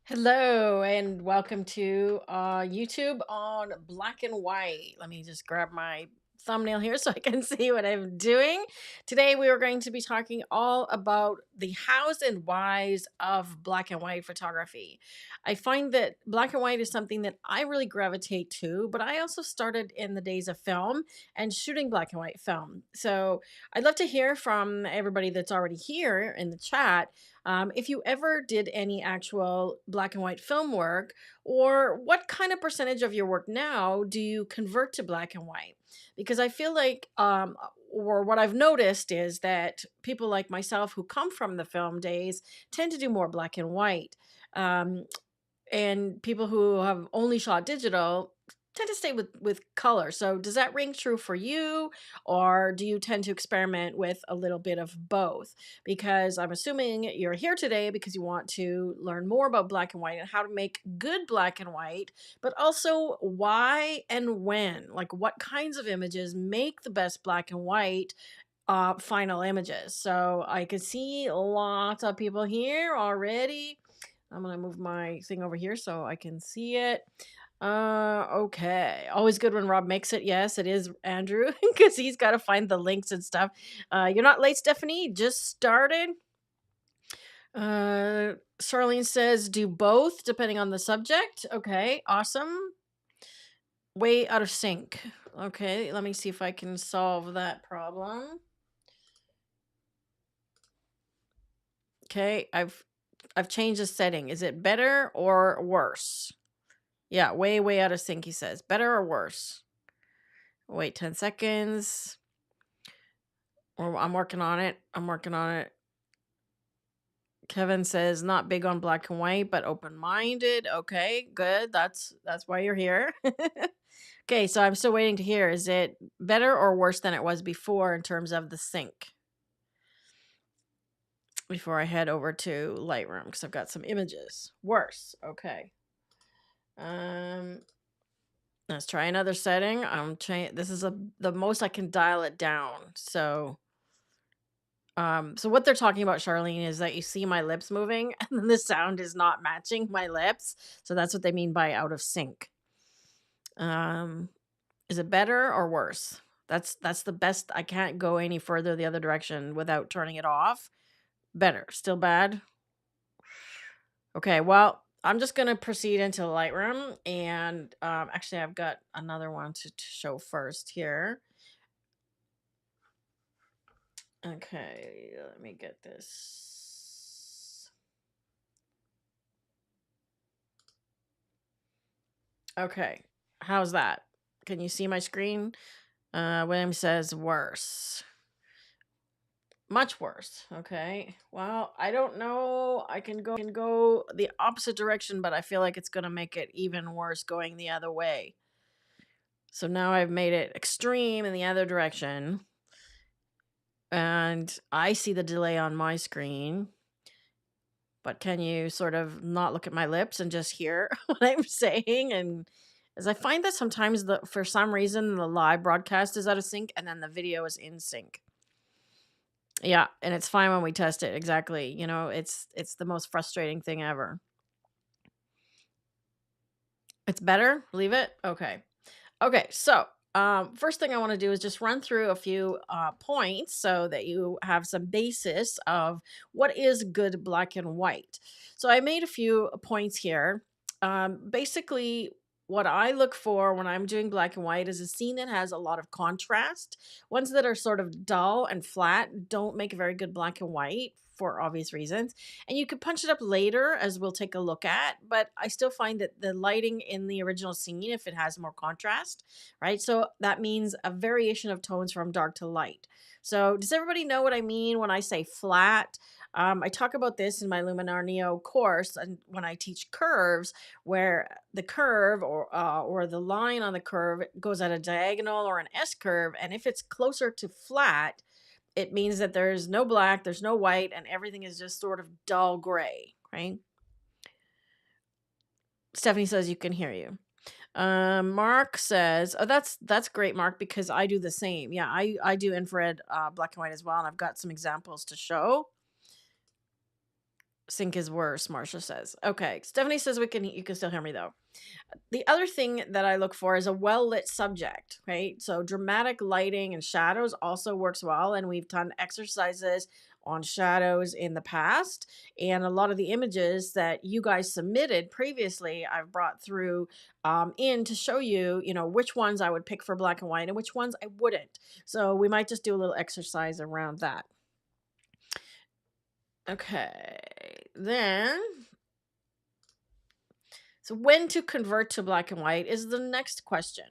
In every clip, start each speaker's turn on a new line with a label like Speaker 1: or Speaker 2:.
Speaker 1: Hello and welcome to YouTube on black and white. Let me just grab my thumbnail here so I can see what I'm doing. Today we are going to be talking all about the hows and whys of black and white photography. I find that black and white is something that I really gravitate to, but I also started in the days of film and shooting black and white film. So I'd love to hear from everybody that's already here in the chat if you ever did any actual black and white film work, or what kind of percentage of your work now do you convert to black and white? Because I feel like, or what I've noticed is that people like myself who come from the film days tend to do more black and white. Um, and people who have only shot digital tend to stay with color. So does that ring true for you, or do you tend to experiment with a little bit of both? Because I'm assuming you're here today because you want to learn more about black and white and how to make good black and white, but also why and when, like what kinds of images make the best black and white final images. So I can see lots of people here already. I'm gonna move my thing over here so I can see it. Okay. Always good when Rob makes it. Yes, it is Andrew, because he's got to find the links and stuff. You're not late, Stephanie. Just started. Charlene says do both depending on the subject. Okay, awesome. Way out of sync. Okay, let me see if I can solve that problem. Okay, I've changed the setting. Is it better or worse? Yeah, way out of sync, he says. Better or worse? Wait 10 seconds. Or I'm working on it. I'm working on it. Kevin says not big on black and white, but open-minded. Okay, good. That's why you're here. Okay, so I'm still waiting to hear. Is it better or worse than it was before in terms of the sync? Before I head over to Lightroom, because I've got some images. Worse. Okay. Let's try another setting. I'm trying. This is the most I can dial it down. So what they're talking about, Charlene, is that you see my lips moving and then the sound is not matching my lips. So that's what they mean by out of sync. Um, is it better or worse? That's the best. I can't go any further the other direction without turning it off. Better. Still bad. Okay, well, I'm just gonna proceed into Lightroom, and actually, I've got another one to show first here. Okay, let me get this. Okay, how's that? Can you see my screen? William says worse. Much worse. Okay. Well, I don't know. I can go the opposite direction, but I feel like it's going to make it even worse going the other way. So now I've made it extreme in the other direction. And I see the delay on my screen. But can you sort of not look at my lips and just hear what I'm saying? And as I find that sometimes for some reason the live broadcast is out of sync and then the video is in sync. Yeah, and it's fine when we test it. Exactly. You know, it's the most frustrating thing ever. It's better. Leave it. Okay. Okay. So, first thing I want to do is just run through a few points so that you have some basis of what is good black and white. So, I made a few points here. Basically, what I look for when I'm doing black and white is a scene that has a lot of contrast. Ones that are sort of dull and flat don't make a very good black and white for obvious reasons. And you could punch it up later, as we'll take a look at, but I still find that the lighting in the original scene, if it has more contrast, right? So that means a variation of tones from dark to light. So does everybody know what I mean when I say flat? I talk about this in my Luminar Neo course, and when I teach curves, where the curve or the line on the curve goes at a diagonal or an S curve, and if it's closer to flat, it means that there's no black, there's no white, and everything is just sort of dull gray, right? Stephanie says you can hear you. Mark says, oh, that's great, Mark, because I do the same. Yeah, I do infrared black and white as well, and I've got some examples to show. Sync is worse, Marcia says. Okay. Stephanie says you can still hear me though. The other thing that I look for is a well lit subject, right? So dramatic lighting and shadows also works well. And we've done exercises on shadows in the past. And a lot of the images that you guys submitted previously, I've brought through in to show you, which ones I would pick for black and white and which ones I wouldn't. So we might just do a little exercise around that. Okay. Then so when to convert to black and white is the next question.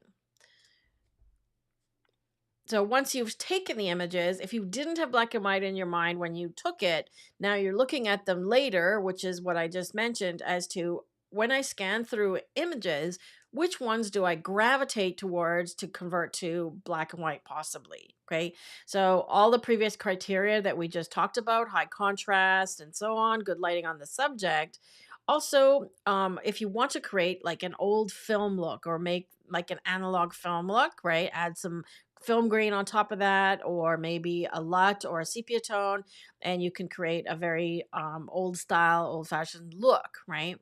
Speaker 1: So once you've taken the images, if you didn't have black and white in your mind when you took it, now you're looking at them later, which is what I just mentioned as to when I scan through images, which ones do I gravitate towards to convert to black and white possibly, okay? So all the previous criteria that we just talked about, high contrast and so on, good lighting on the subject. Also, if you want to create like an old film look or make like an analog film look, right? Add some film grain on top of that, or maybe a LUT or a sepia tone, and you can create a very old style, old fashioned look, right?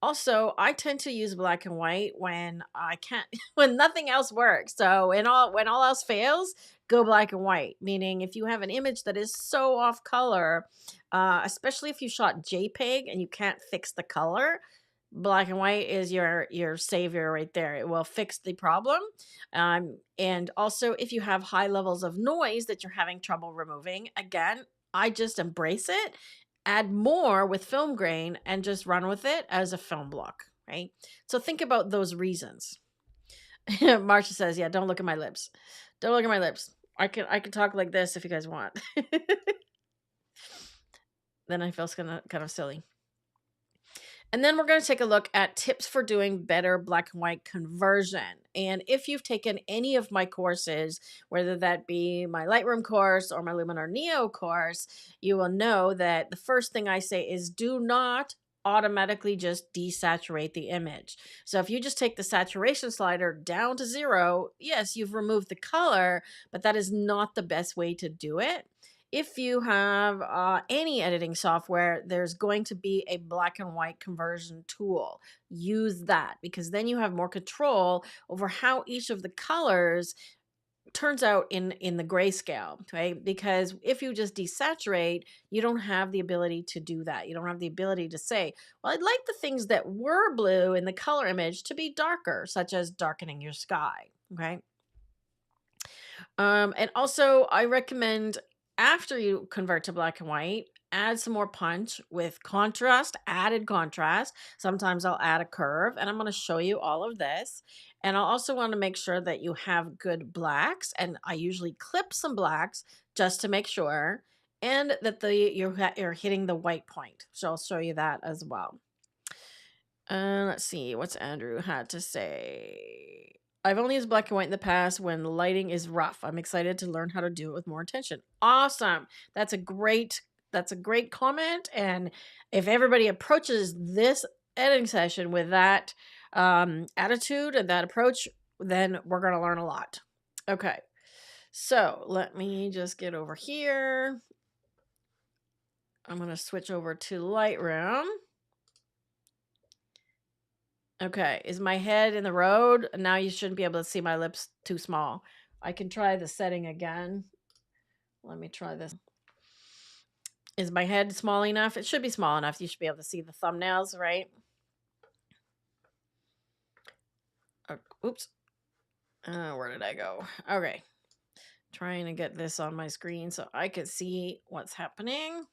Speaker 1: Also, I tend to use black and white when I can't, when nothing else works. So, when all else fails, go black and white. Meaning, if you have an image that is so off color, especially if you shot JPEG and you can't fix the color, black and white is your savior right there. It will fix the problem. And also, if you have high levels of noise that you're having trouble removing, again, I just embrace it, add more with film grain, and just run with it as a film block, right? So think about those reasons. Marcia says, yeah, don't look at my lips. Don't look at my lips. I can talk like this if you guys want. Then I feel kind of silly. And then we're going to take a look at tips for doing better black and white conversion. And if you've taken any of my courses, whether that be my Lightroom course or my Luminar Neo course, you will know that the first thing I say is do not automatically just desaturate the image. So if you just take the saturation slider down to 0, yes, you've removed the color, but that is not the best way to do it. If you have any editing software, there's going to be a black and white conversion tool. Use that, because then you have more control over how each of the colors turns out in the grayscale, right? Because if you just desaturate, you don't have the ability to do that. You don't have the ability to say, well, I'd like the things that were blue in the color image to be darker, such as darkening your sky, okay? And also, I recommend after you convert to black and white, add some more punch with contrast, added contrast. Sometimes I'll add a curve, and I'm going to show you all of this. And I'll also want to make sure that you have good blacks, and I usually clip some blacks just to make sure, and that you're hitting the white point. So I'll show you that as well. Let's see what's Andrew had to say. I've only used black and white in the past when the lighting is rough. I'm excited to learn how to do it with more intention. Awesome. That's a great comment. And if everybody approaches this editing session with that attitude and that approach, then we're going to learn a lot. Okay. So let me just get over here. I'm going to switch over to Lightroom. Okay, is my head in the road? Now you shouldn't be able to see my lips too small. I can try the setting again. Let me try this. Is my head small enough? It should be small enough. You should be able to see the thumbnails, right? Oops. Where did I go? Okay. Trying to get this on my screen so I can see what's happening.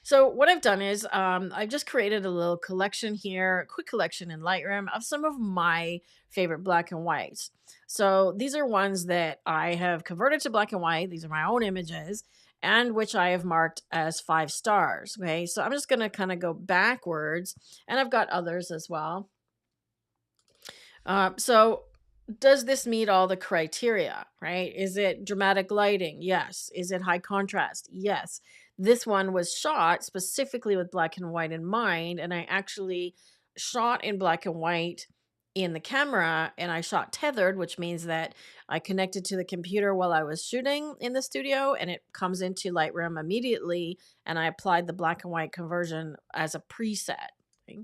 Speaker 1: So what I've done is I've just created a little collection here, a quick collection in Lightroom of some of my favorite black and whites. So these are ones that I have converted to black and white. These are my own images, and which I have marked as 5 stars. Okay, so I'm just going to kind of go backwards, and I've got others as well. So does this meet all the criteria, right? Is it dramatic lighting? Yes. Is it high contrast? Yes. This one was shot specifically with black and white in mind, and I actually shot in black and white in the camera, and I shot tethered, which means that I connected to the computer while I was shooting in the studio, and it comes into Lightroom immediately, and I applied the black and white conversion as a preset. Okay.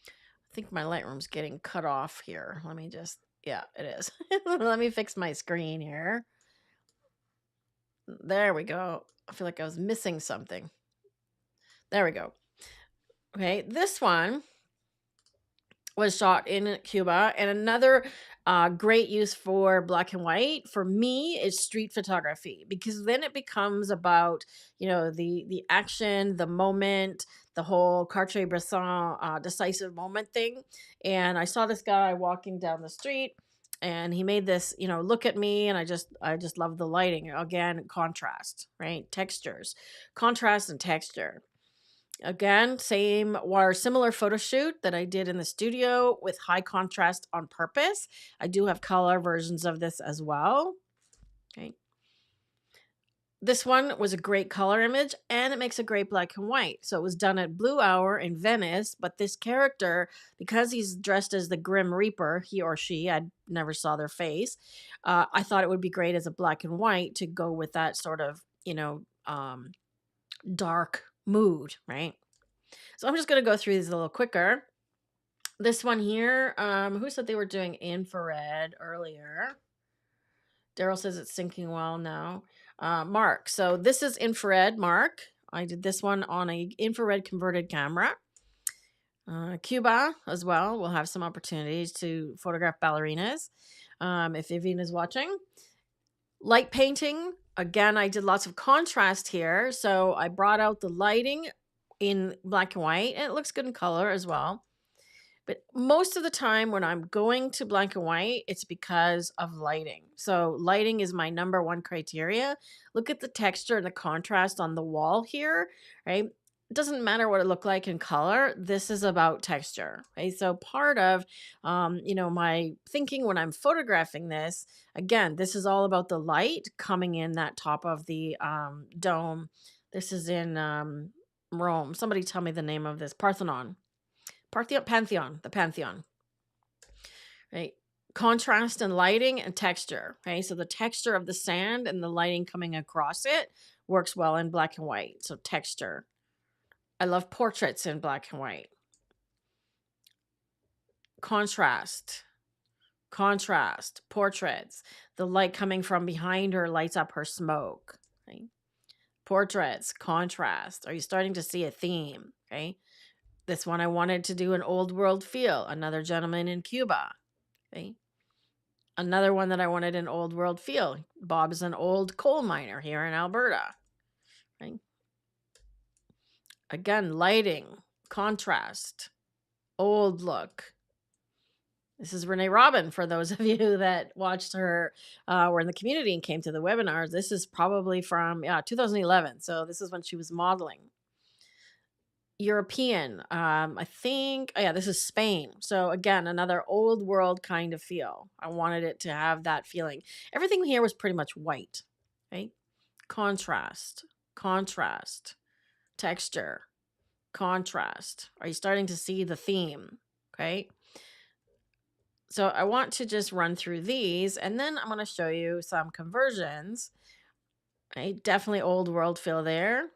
Speaker 1: I think my Lightroom's getting cut off here. Let me just, yeah, it is. Let me fix my screen here. There we go. I feel like I was missing something. There we go. Okay, this one was shot in Cuba, and another great use for black and white for me is street photography, because then it becomes about, you know, the action, the moment, the whole Cartier-Bresson decisive moment thing. And I saw this guy walking down the street, and he made this, you know, look at me, and I just love the lighting. Again, contrast, right? Textures, contrast and texture. Again, same or similar photo shoot that I did in the studio with high contrast on purpose. I do have color versions of this as well. Okay. This one was a great color image, and it makes a great black and white. So it was done at Blue Hour in Venice, but this character, because he's dressed as the Grim Reaper, he or she, I never saw their face. I thought it would be great as a black and white to go with that sort of, you know, dark mood, right? So I'm just going to go through these a little quicker. This one here, who said they were doing infrared earlier? Daryl says it's syncing well now. Mark. So this is infrared, Mark. I did this one on a infrared converted camera. Cuba as well. We'll have some opportunities to photograph ballerinas if Vivian is watching. Light painting. Again, I did lots of contrast here. So I brought out the lighting in black and white, and it looks good in color as well. But most of the time when I'm going to black and white, it's because of lighting. So lighting is my number one criteria. Look at the texture and the contrast on the wall here, right? It doesn't matter what it looked like in color. This is about texture, right? So part of, you know, my thinking when I'm photographing this, again, this is all about the light coming in that top of the dome. This is in Rome. Somebody tell me the name of this. Pantheon, the Pantheon, right? Contrast and lighting and texture, okay? So the texture of the sand and the lighting coming across it works well in black and white. So texture. I love portraits in black and white. Contrast, portraits. The light coming from behind her lights up her smoke, right? Portraits, contrast. Are you starting to see a theme, okay? This one I wanted to do an old world feel. Another gentleman in Cuba. Okay. Another one that I wanted an old world feel. Bob's an old coal miner here in Alberta. Right. Again, lighting, contrast, old look. This is Renee Robin. For those of you that watched her, were in the community and came to the webinars. This is probably from 2011. So this is when she was modeling. European. I think, oh yeah, this is Spain. So again, another old world kind of feel. I wanted it to have that feeling. Everything here was pretty much white, right? Contrast, texture, contrast. Are you starting to see the theme? Okay. So I want to just run through these, and then I'm going to show you some conversions. Right? Definitely old world feel there.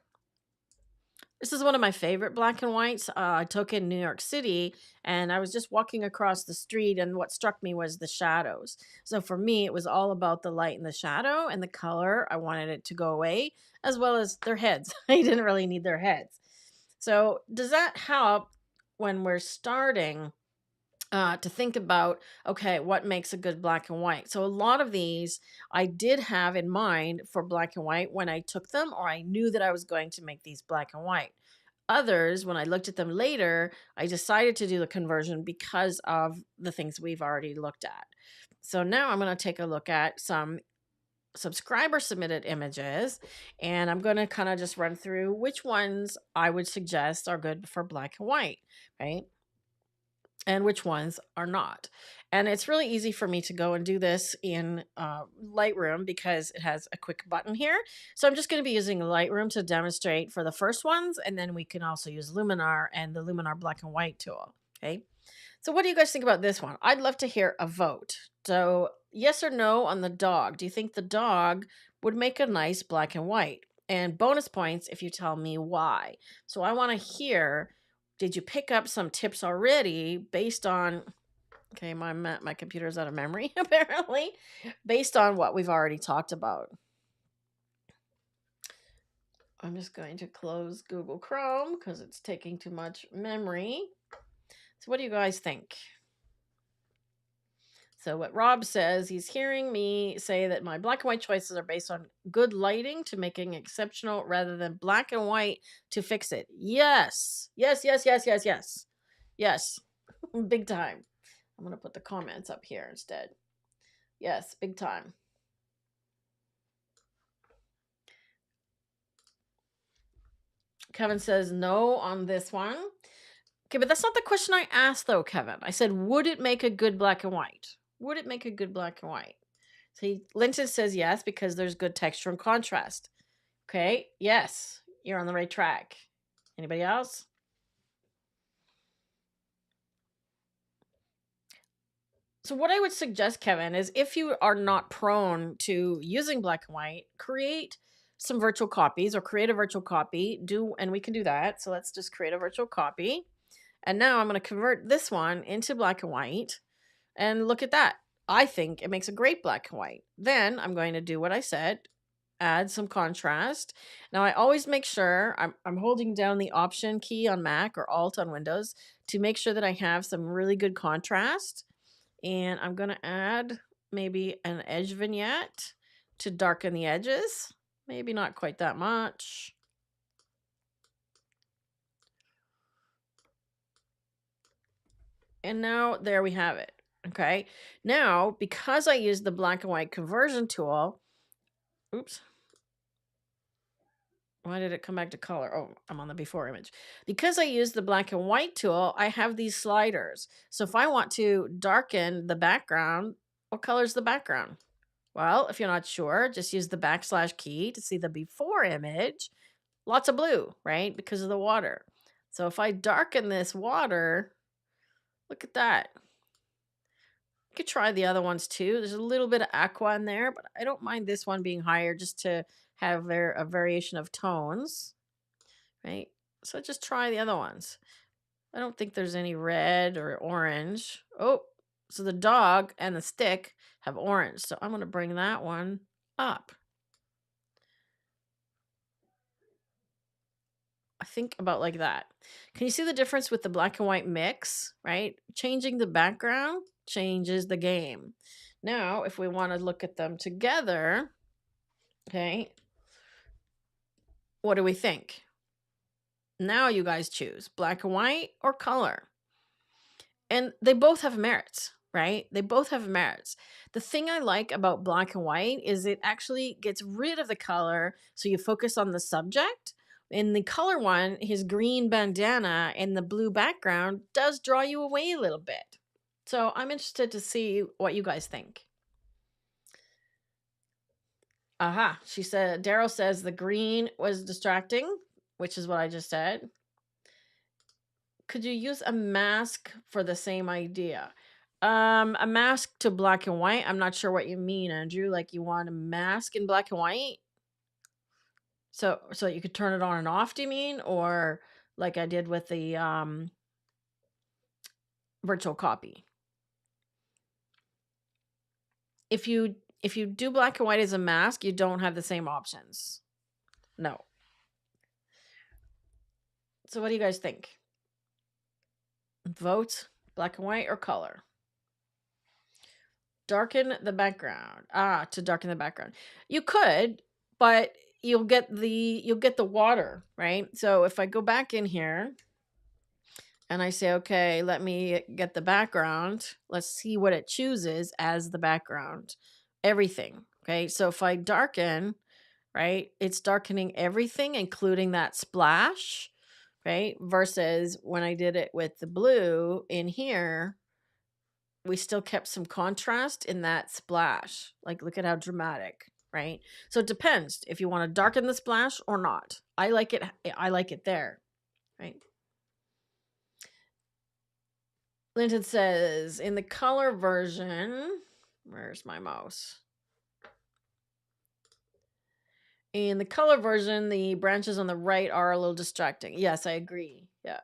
Speaker 1: This is one of my favorite black and whites. I took in New York City, and I was just walking across the street, and what struck me was the shadows. So for me, it was all about the light and the shadow and the color. I wanted it to go away, as well as their heads. I didn't really need their heads. So does that help when we're starting to think about, okay, what makes a good black and white? So a lot of these I did have in mind for black and white when I took them, or I knew that I was going to make these black and white. Others, when I looked at them later, I decided to do the conversion because of the things we've already looked at. So now I'm going to take a look at some subscriber submitted images, and I'm going to kind of just run through which ones I would suggest are good for black and white, right? And which ones are not. And it's really easy for me to go and do this in Lightroom because it has a quick button here. So I'm just going to be using Lightroom to demonstrate for the first ones, and then we can also use Luminar and the Luminar black and white tool. Okay. So what do you guys think about this one? I'd love to hear a vote. So yes or no on the dog. Do you think the dog would make a nice black and white? And bonus points if you tell me why. So I want to hear, did you pick up some tips already based on, okay, my computer's out of memory apparently, based on what we've already talked about. I'm just going to close Google Chrome because it's taking too much memory. So what do you guys think? So what Rob says, he's hearing me say that my black and white choices are based on good lighting to making exceptional rather than black and white to fix it. Yes. Yes, yes, yes, yes, yes. Yes. Big time. I'm going to put the comments up here instead. Yes, big time. Kevin says no on this one. Okay, but that's not the question I asked though, Kevin. I said, would it make a good black and white? Would it make a good black and white? See, Linton says yes because there's good texture and contrast. Okay, yes, you're on the right track. Anybody else? So what I would suggest, Kevin, is if you are not prone to using black and white, create some virtual copies or create a virtual copy. And we can do that. So let's just create a virtual copy. And now I'm going to convert this one into black and white. And look at that. I think it makes a great black and white. Then I'm going to do what I said, add some contrast. Now I always make sure I'm holding down the Option key on Mac or Alt on Windows to make sure that I have some really good contrast. And I'm going to add maybe an edge vignette to darken the edges. Maybe not quite that much. And now there we have it. Okay. Now, because I used the black and white conversion tool, oops. Why did it come back to color? Oh, I'm on the before image. Because I used the black and white tool, I have these sliders. So if I want to darken the background, what color is the background? Well, if you're not sure, just use the backslash key to see the before image. Lots of blue, right? Because of the water. So if I darken this water, look at that. You could try the other ones too. There's a little bit of aqua in there, but I don't mind this one being higher just to have a variation of tones, right? So just try the other ones. I don't think there's any red or orange. Oh, so the dog and the stick have orange. So I'm going to bring that one up. I think about like that. Can you see the difference with the black and white mix, right? Changing the background changes the game. Now, if we want to look at them together, okay, what do we think? Now you guys choose black and white or color. And they both have merits, right? They both have merits. The thing I like about black and white is it actually gets rid of the color, so you focus on the subject. In the color one, his green bandana and the blue background does draw you away a little bit. So I'm interested to see what you guys think. Aha, she said, Daryl says the green was distracting, which is what I just said. Could you use a mask for the same idea? A mask to black and white. I'm not sure what you mean, Andrew. Like you want a mask in black and white? So you could turn it on and off, do you mean? Or like I did with the virtual copy. If you do black and white as a mask, you don't have the same options. No. So what do you guys think? Vote black and white or color? Darken the background. To darken the background. You could, but you'll get the water, right? So if I go back in here and I say, okay, let me get the background. Let's see what it chooses as the background. Everything. Okay. So if I darken, right, it's darkening everything, including that splash, right? Versus when I did it with the blue in here, we still kept some contrast in that splash. Like, look at how dramatic, right? So it depends if you want to darken the splash or not. I like it there, right? Linton says, in the color version, where's my mouse? In the color version, the branches on the right are a little distracting. Yes, I agree. Yeah.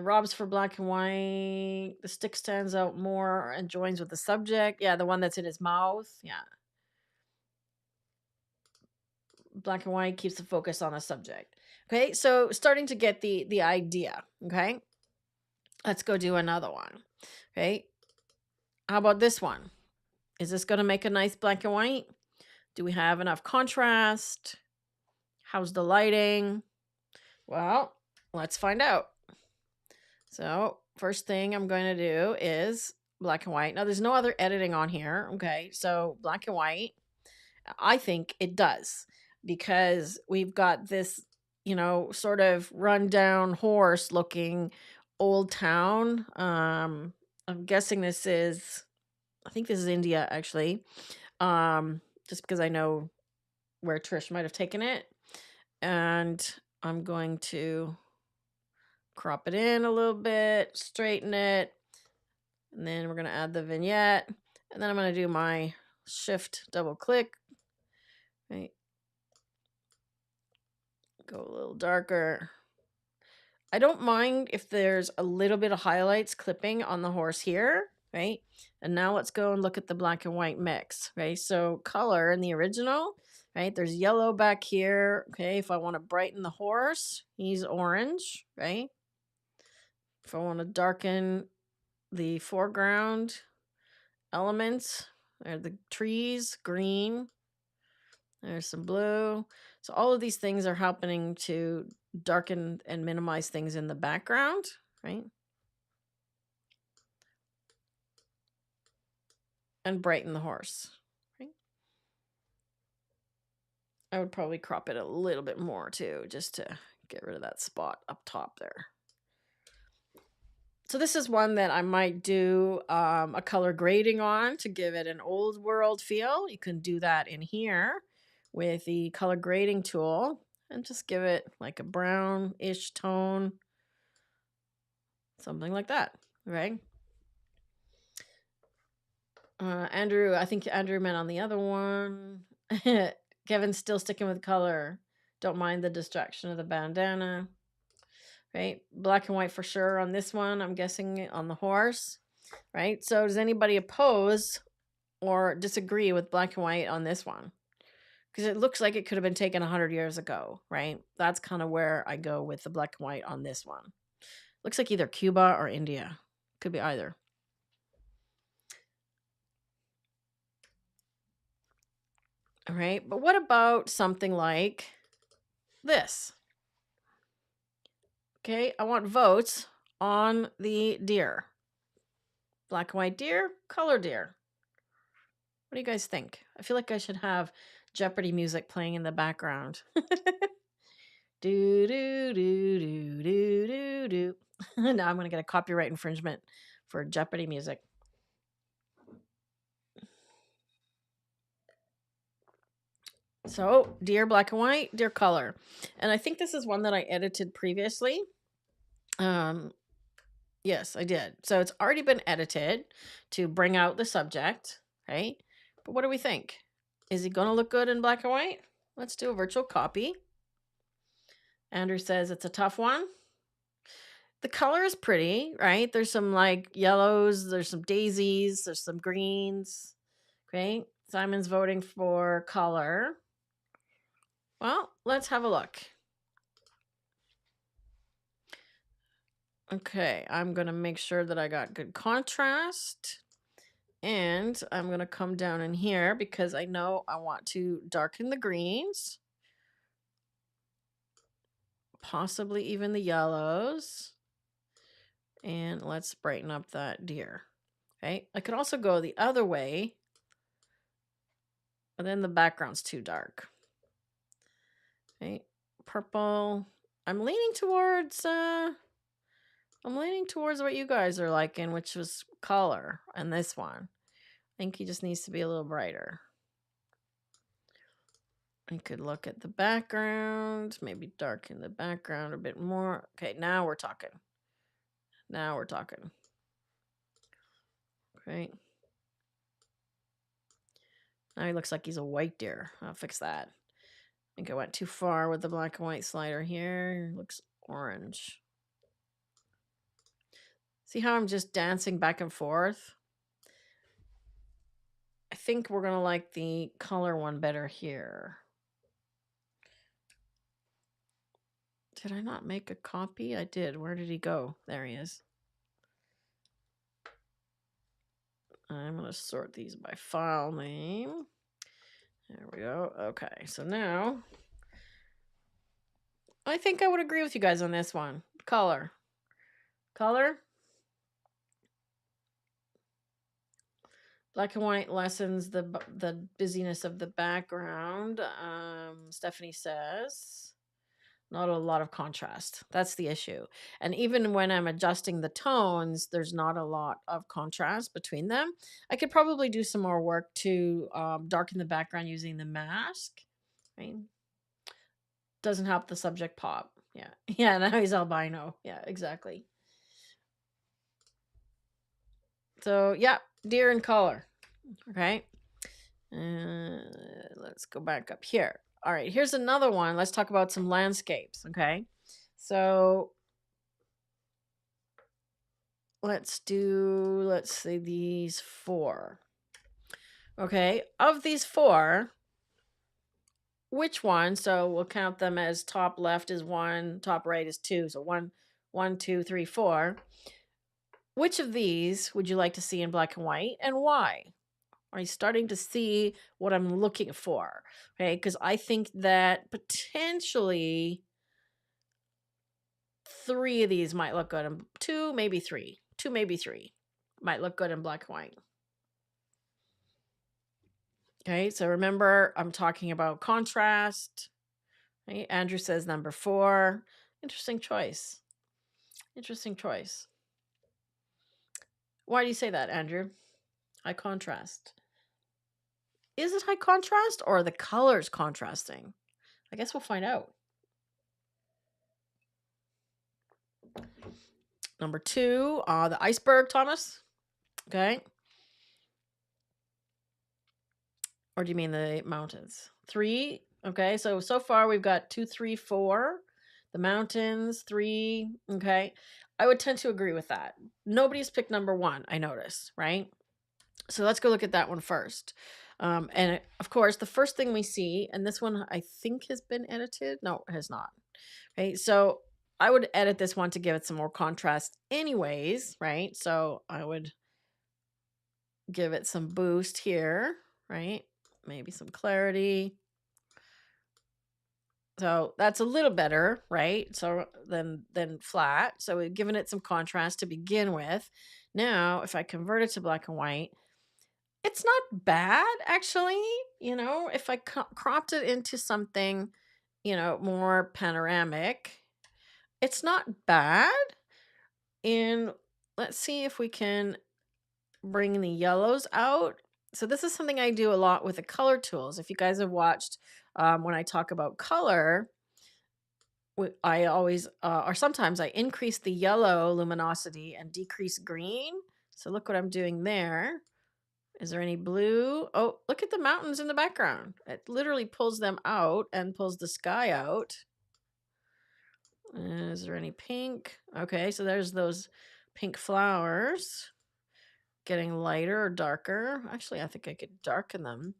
Speaker 1: Rob's for black and white. The stick stands out more and joins with the subject. Yeah, the one that's in his mouth. Yeah. Black and white keeps the focus on the subject. Okay, so starting to get the idea. Okay. Let's go do another one. Okay. How about this one? Is this going to make a nice black and white? Do we have enough contrast? How's the lighting? Well, let's find out. So, first thing I'm going to do is black and white. Now, there's no other editing on here. Okay, so black and white. I think it does because we've got this, sort of rundown horse looking old town. I'm guessing I think this is India actually. Just because I know where Trish might have taken it. And I'm going to crop it in a little bit, straighten it, and then we're going to add the vignette. And then I'm going to do my shift double click. Right. Go a little darker. I don't mind if there's a little bit of highlights clipping on the horse here, right? And now let's go and look at the black and white mix, right? So color in the original, right? There's yellow back here, okay? If I want to brighten the horse, he's orange, right? If I want to darken the foreground elements, there the trees, green, there's some blue. So all of these things are helping to darken and minimize things in the background, right? And brighten the horse, right? I would probably crop it a little bit more too, just to get rid of that spot up top there. So this is one that I might do a color grading on to give it an old world feel. You can do that in here with the color grading tool and just give it like a brownish tone, something like that, right? Andrew, I think Andrew meant on the other one. Kevin's still sticking with color. Don't mind the distraction of the bandana. Right? Black and white for sure on this one. I'm guessing on the horse. Right? So does anybody oppose or disagree with black and white on this one? Because it looks like it could have been taken 100 years ago, right? That's kind of where I go with the black and white on this one. Looks like either Cuba or India. Could be either. All right. But what about something like this? Okay. I want votes on the deer. Black and white deer, color deer. What do you guys think? I feel like I should have Jeopardy music playing in the background. Do do do do do do do. Now I'm gonna get a copyright infringement for Jeopardy music. So, deer black and white, deer color. And I think this is one that I edited previously. Yes, I did. So it's already been edited to bring out the subject, right? But what do we think? Is it going to look good in black and white? Let's do a virtual copy. Andrew says it's a tough one. The color is pretty, right? There's some like yellows, there's some daisies, there's some greens. Okay. Simon's voting for color. Well, let's have a look. Okay, I'm going to make sure that I got good contrast. And I'm going to come down in here because I know I want to darken the greens. Possibly even the yellows. And let's brighten up that deer. Okay, I could also go the other way. But then the background's too dark. Okay, purple. I'm leaning towards what you guys are liking, which was color, and this one. I think he just needs to be a little brighter. I could look at the background, maybe darken the background a bit more. Okay, now we're talking. Now we're talking. Okay. Now he looks like he's a white deer. I'll fix that. I think I went too far with the black and white slider here. Looks orange. See how I'm just dancing back and forth? I think we're going to like the color one better here. Did I not make a copy? I did. Where did he go? There he is. I'm going to sort these by file name. There we go. Okay, so now I think I would agree with you guys on this one. Color. Color. Black and white lessens the busyness of the background. Stephanie says not a lot of contrast. That's the issue. And even when I'm adjusting the tones, there's not a lot of contrast between them. I could probably do some more work to darken the background using the mask. Right? Doesn't help the subject pop. Yeah. Yeah, now he's albino. Yeah, exactly. So, yeah, deer and color. Okay. Let's go back up here. All right, here's another one. Let's talk about some landscapes. Okay. So, let's say these 4. Okay. Of these 4, which one? So, we'll count them as top left is 1, top right is 2. So, 1, 2, 3, 4. Which of these would you like to see in black and white, and why? Are you starting to see what I'm looking for? Okay, because I think that potentially 3 of these might look good, and 2, maybe 3. 2, maybe 3 might look good in black and white. Okay, so remember, I'm talking about contrast. Okay, Andrew says number 4. Interesting choice. Interesting choice. Why do you say that, Andrew? High contrast. Is it high contrast or are the colors contrasting? I guess we'll find out. Number 2, the iceberg, Thomas. Okay. Or do you mean the mountains? 3. Okay. So far we've got 2, 3, 4. The mountains, 3. Okay. I would tend to agree with that. Nobody's picked number 1, I notice, right? So let's go look at that one first. And of course, the first thing we see, and this one I think has been edited. No, it has not. Okay. So I would edit this one to give it some more contrast anyways, right? So I would give it some boost here, right? Maybe some clarity. So that's a little better, right? So than flat. So we've given it some contrast to begin with. Now, if I convert it to black and white, it's not bad actually. If I cropped it into something, more panoramic, it's not bad. And let's see if we can bring the yellows out. So this is something I do a lot with the color tools. If you guys have watched when I talk about color, I always or sometimes I increase the yellow luminosity and decrease green. So look what I'm doing there. Is there any blue? Oh, look at the mountains in the background. It literally pulls them out and pulls the sky out. Is there any pink? Okay, so there's those pink flowers getting lighter or darker. Actually, I think I could darken them.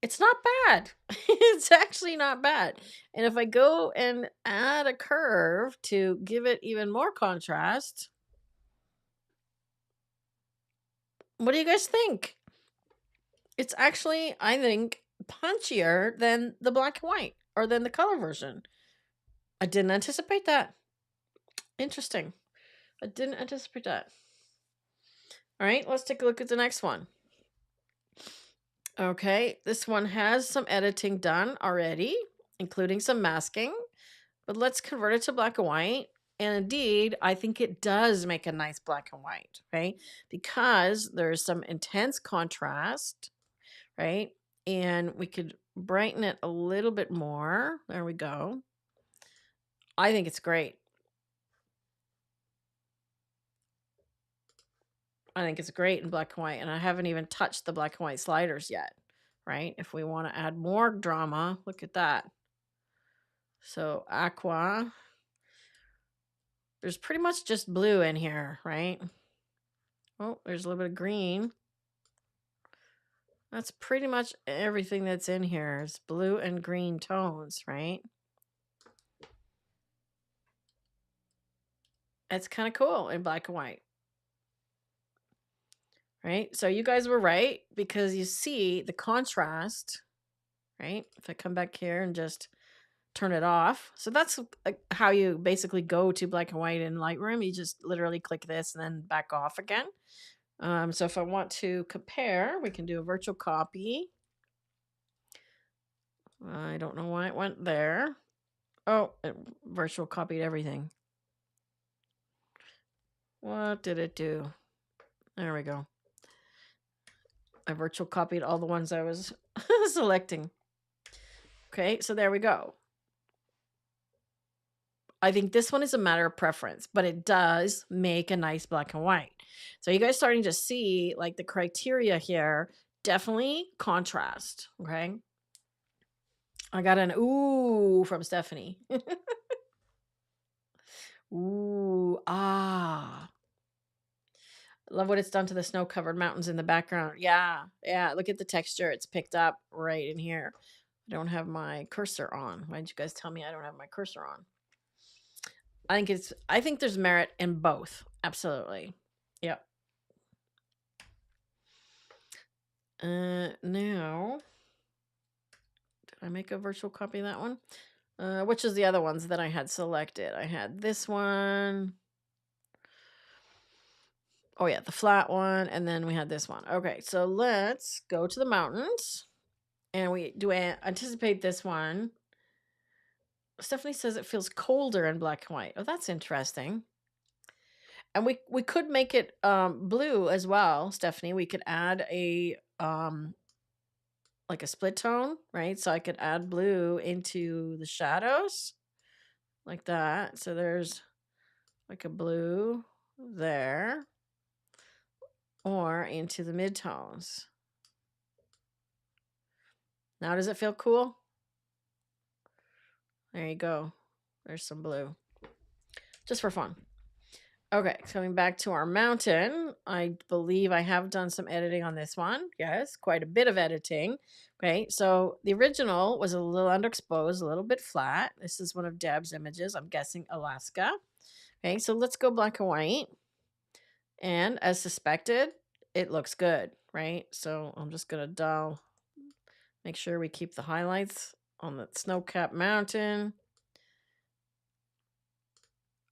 Speaker 1: It's not bad. It's actually not bad. And if I go and add a curve to give it even more contrast, what do you guys think? It's actually, I think, punchier than the black and white or than the color version. I didn't anticipate that. Interesting. I didn't anticipate that. All right, let's take a look at the next one. Okay, this one has some editing done already, including some masking, but let's convert it to black and white. And indeed, I think it does make a nice black and white, okay? Because there's some intense contrast, right? And we could brighten it a little bit more. There we go. I think it's great. I think it's great in black and white, and I haven't even touched the black and white sliders yet, right? If we want to add more drama, look at that. So aqua, there's pretty much just blue in here, right? Oh, there's a little bit of green. That's pretty much everything that's in here is blue and green tones, right? It's kind of cool in black and white. Right? So you guys were right because you see the contrast, right? If I come back here and just turn it off. So that's how you basically go to black and white in Lightroom. You just literally click this and then back off again. So if I want to compare, we can do a virtual copy. I don't know why it went there. Oh, it virtual copied everything. What did it do? There we go. I virtual copied all the ones I was selecting. Okay, so there we go. I think this one is a matter of preference, but it does make a nice black and white. So you guys starting to see like the criteria here, definitely contrast, okay? I got an ooh from Stephanie. Ooh, ah. Love what it's done to the snow-covered mountains in the background. Yeah, yeah, look at the texture. It's picked up right in here. I don't have my cursor on. Why did you guys tell me I don't have my cursor on? I think there's merit in both. Absolutely. Yep. Now, did I make a virtual copy of that one? Which is the other ones that I had selected? I had this one. Oh yeah, the flat one, and then we had this one. Okay, so let's go to the mountains, and we do anticipate this one. Stephanie says it feels colder in black and white. Oh, that's interesting. And we could make it blue as well, Stephanie. We could add a like a split tone, right? So I could add blue into the shadows like that. So there's like a blue there, or into the midtones. Now, does it feel cool? There you go. There's some blue. Just for fun. Okay, coming back to our mountain. I believe I have done some editing on this one. Yes, quite a bit of editing. Okay, so the original was a little underexposed, a little bit flat. This is one of Deb's images. I'm guessing Alaska. Okay, so let's go black and white. And as suspected, it looks good, right? So I'm just going to make sure we keep the highlights on the snow-capped mountain.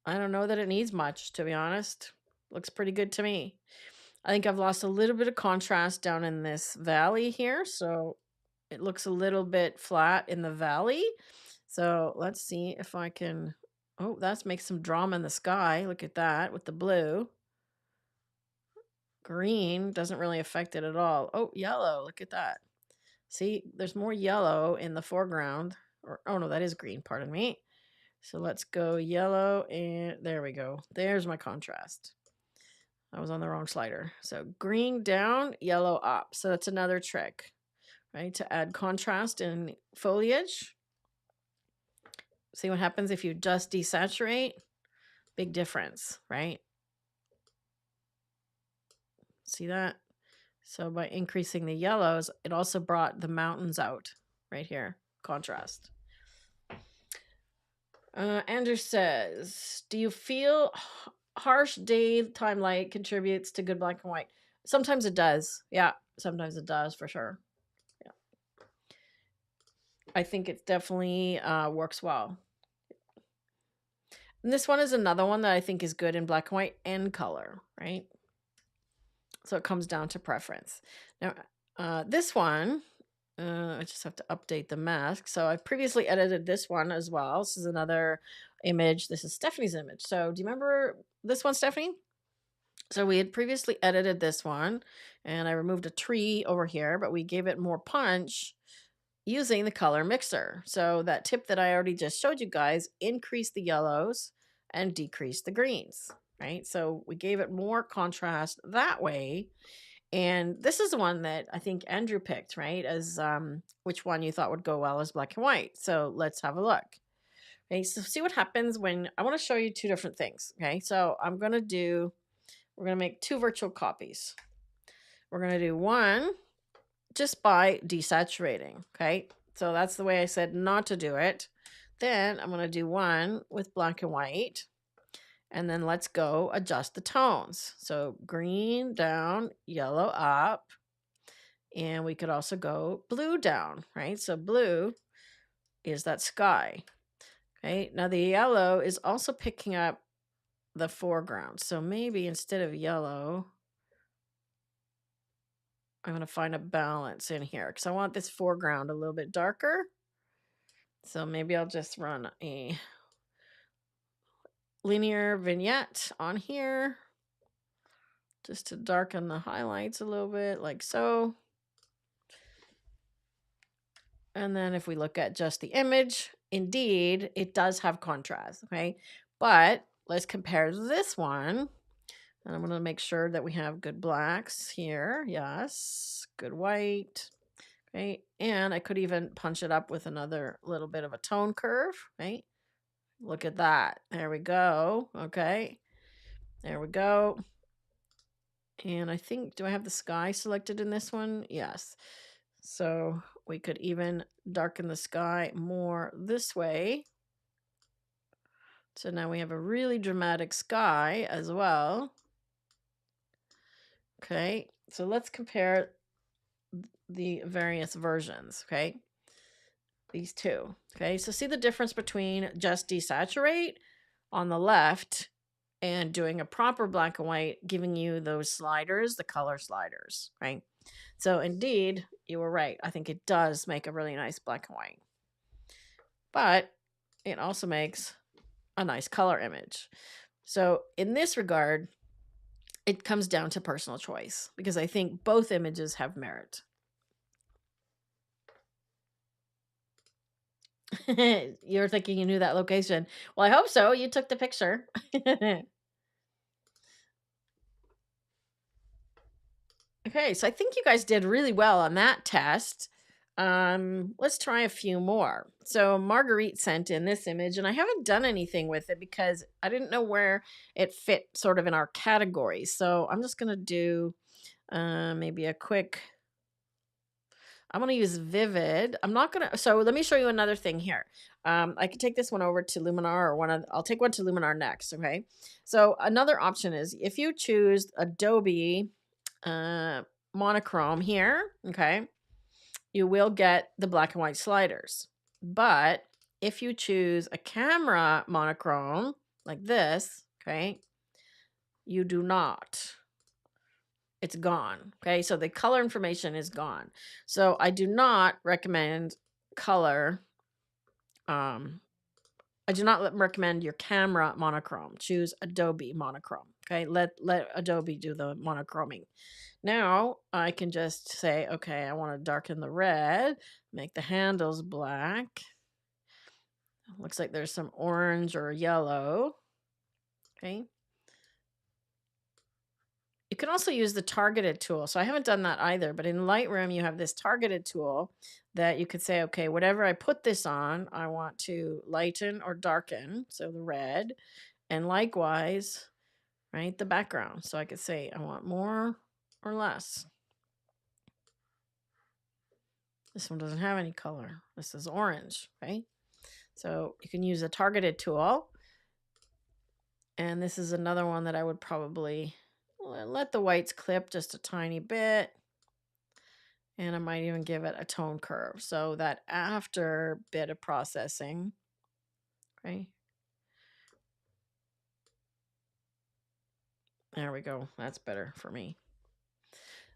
Speaker 1: I don't know that it needs much, to be honest. Looks pretty good to me. I think I've lost a little bit of contrast down in this valley here. So it looks a little bit flat in the valley. So let's see if I can... Oh, that's makes some drama in the sky. Look at that with the blue. Green doesn't really affect it at all. Oh, yellow. Look at that. See, there's more yellow in the foreground. Oh, no, that is green. Pardon me. So let's go yellow, and there we go. There's my contrast. I was on the wrong slider. So green down, yellow up. So that's another trick, right? To add contrast in foliage. See what happens if you just desaturate? Big difference, right? See that? So by increasing the yellows, it also brought the mountains out right here. Contrast. Andrew says, do you feel harsh daytime light contributes to good black and white? Sometimes it does. Yeah, sometimes it does for sure. Yeah. I think it definitely works well. And this one is another one that I think is good in black and white and color, right? So it comes down to preference. Now, this one, I just have to update the mask. So I previously edited this one as well. This is another image. This is Stephanie's image. So do you remember this one, Stephanie? So we had previously edited this one, and I removed a tree over here, but we gave it more punch using the color mixer. So that tip that I already just showed you guys increased the yellows and decreased the greens, right? So we gave it more contrast that way. And this is the one that I think Andrew picked, right? As which one you thought would go well as black and white. So let's have a look. Okay, so see what happens when I want to show you two different things. Okay, so we're going to make two virtual copies. We're going to do one just by desaturating. Okay, so that's the way I said not to do it. Then I'm going to do one with black and white. And then let's go adjust the tones. So green down, yellow up. And we could also go blue down, right? So blue is that sky. Okay, now the yellow is also picking up the foreground. So maybe instead of yellow, I'm going to find a balance in here because I want this foreground a little bit darker. So maybe I'll just run a linear vignette on here just to darken the highlights a little bit, like so. And then if we look at just the image, indeed, it does have contrast, okay? But let's compare this one. And I'm going to make sure that we have good blacks here. Yes, good white. Okay, and I could even punch it up with another little bit of a tone curve, right? Look at that. There we go. Okay, there we go. And I think, do I have the sky selected in this one? Yes. So we could even darken the sky more this way. So now we have a really dramatic sky as well. Okay, so let's compare the various versions, okay? These two, okay? So see the difference between just desaturate on the left and doing a proper black and white, giving you those sliders, the color sliders, right? So indeed, you were right. I think it does make a really nice black and white. But it also makes a nice color image. So in this regard, it comes down to personal choice because I think both images have merit. You're thinking you knew that location. Well, I hope so. You took the picture. Okay, so I think you guys did really well on that test. Let's try a few more. So Marguerite sent in this image, and I haven't done anything with it because I didn't know where it fit sort of in our categories. So I'm just gonna do maybe a quick. I'm gonna use Vivid. I'm not gonna. So let me show you another thing here. I can take this one over to Luminar, or I'll take one to Luminar next. Okay. So another option is if you choose Adobe monochrome here, okay, you will get the black and white sliders. But if you choose a camera monochrome like this, okay, you do not. It's gone. Okay, so the color information is gone. So I do not recommend color. I do not recommend your camera monochrome. Choose Adobe monochrome. Okay, let Adobe do the monochroming. Now I can just say, okay, I want to darken the red, make the handles black. Looks like there's some orange or yellow. Okay. You can also use the targeted tool. So I haven't done that either, but in Lightroom, you have this targeted tool that you could say, okay, whatever I put this on, I want to lighten or darken. So the red, and likewise, right, the background. So I could say, I want more or less. This one doesn't have any color. This is orange, right? So you can use a targeted tool. And this is another one that I would probably let the whites clip just a tiny bit. And I might even give it a tone curve. So that after bit of processing, okay. There we go. That's better for me.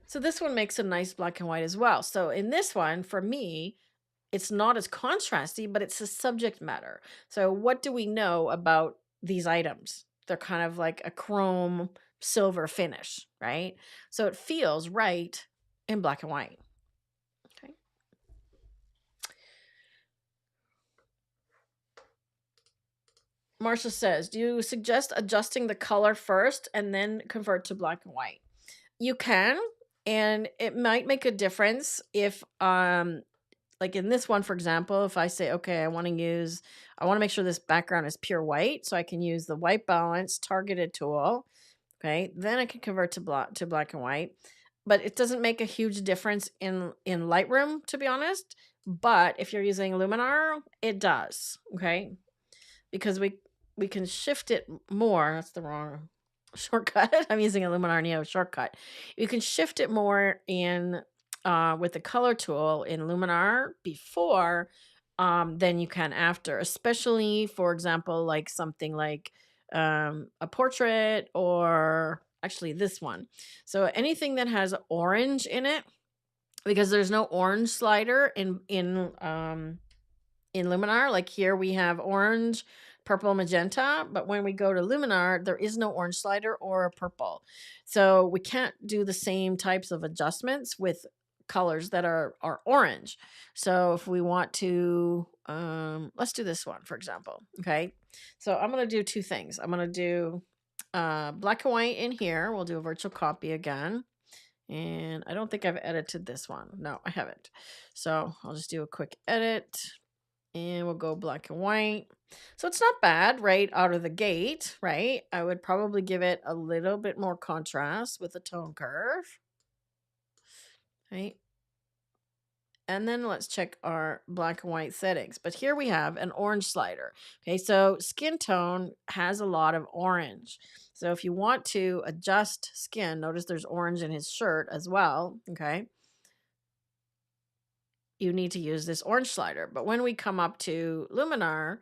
Speaker 1: So this one makes a nice black and white as well. So in this one, for me, it's not as contrasty, but it's the subject matter. So what do we know about these items? They're kind of like a chrome silver finish, right? So it feels right in black and white. Okay. Marcia says, do you suggest adjusting the color first and then convert to black and white? You can, and it might make a difference if like in this one, for example, if I say, okay, I want to make sure this background is pure white, so I can use the white balance targeted tool. Okay, then I can convert to black and white, but it doesn't make a huge difference in Lightroom, to be honest. But if you're using Luminar, it does. Okay, because we can shift it more. That's the wrong shortcut. I'm using a Luminar Neo shortcut. You can shift it more in with the color tool in Luminar before than you can after, especially for example, like something like a portrait, or actually this one. So anything that has orange in it, because there's no orange slider in Luminar. Like here we have orange, purple, magenta, but when we go to Luminar, there is no orange slider or purple. So we can't do the same types of adjustments with colors that are orange. So if we want to, let's do this one, for example. Okay. So I'm going to do two things. I'm going to do black and white in here. We'll do a virtual copy again. And I don't think I've edited this one. No, I haven't. So I'll just do a quick edit. And we'll go black and white. So it's not bad right out of the gate, right? I would probably give it a little bit more contrast with the tone curve, right? And then let's check our black and white settings. But here we have an orange slider. Okay, so skin tone has a lot of orange. So if you want to adjust skin, notice there's orange in his shirt as well, okay? You need to use this orange slider. But when we come up to Luminar,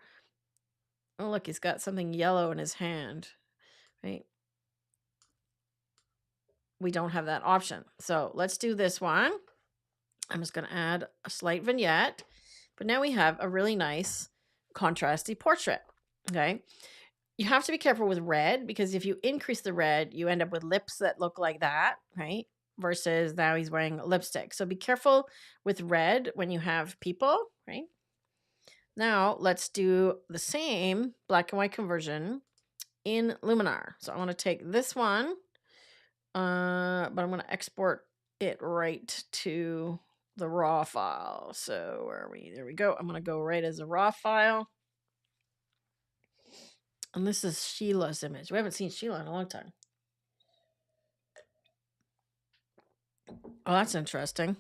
Speaker 1: oh, look, he's got something yellow in his hand, right? We don't have that option. So let's do this one. I'm just going to add a slight vignette. But now we have a really nice contrasty portrait, okay? You have to be careful with red, because if you increase the red, you end up with lips that look like that, right? Versus now he's wearing lipstick. So be careful with red when you have people, right? Now let's do the same black and white conversion in Luminar. So I want to take this one, but I'm going to export it right to the raw file. So where are we? There we go. I'm going to go right as a raw file. And this is Sheila's image. We haven't seen Sheila in a long time. Oh, that's interesting.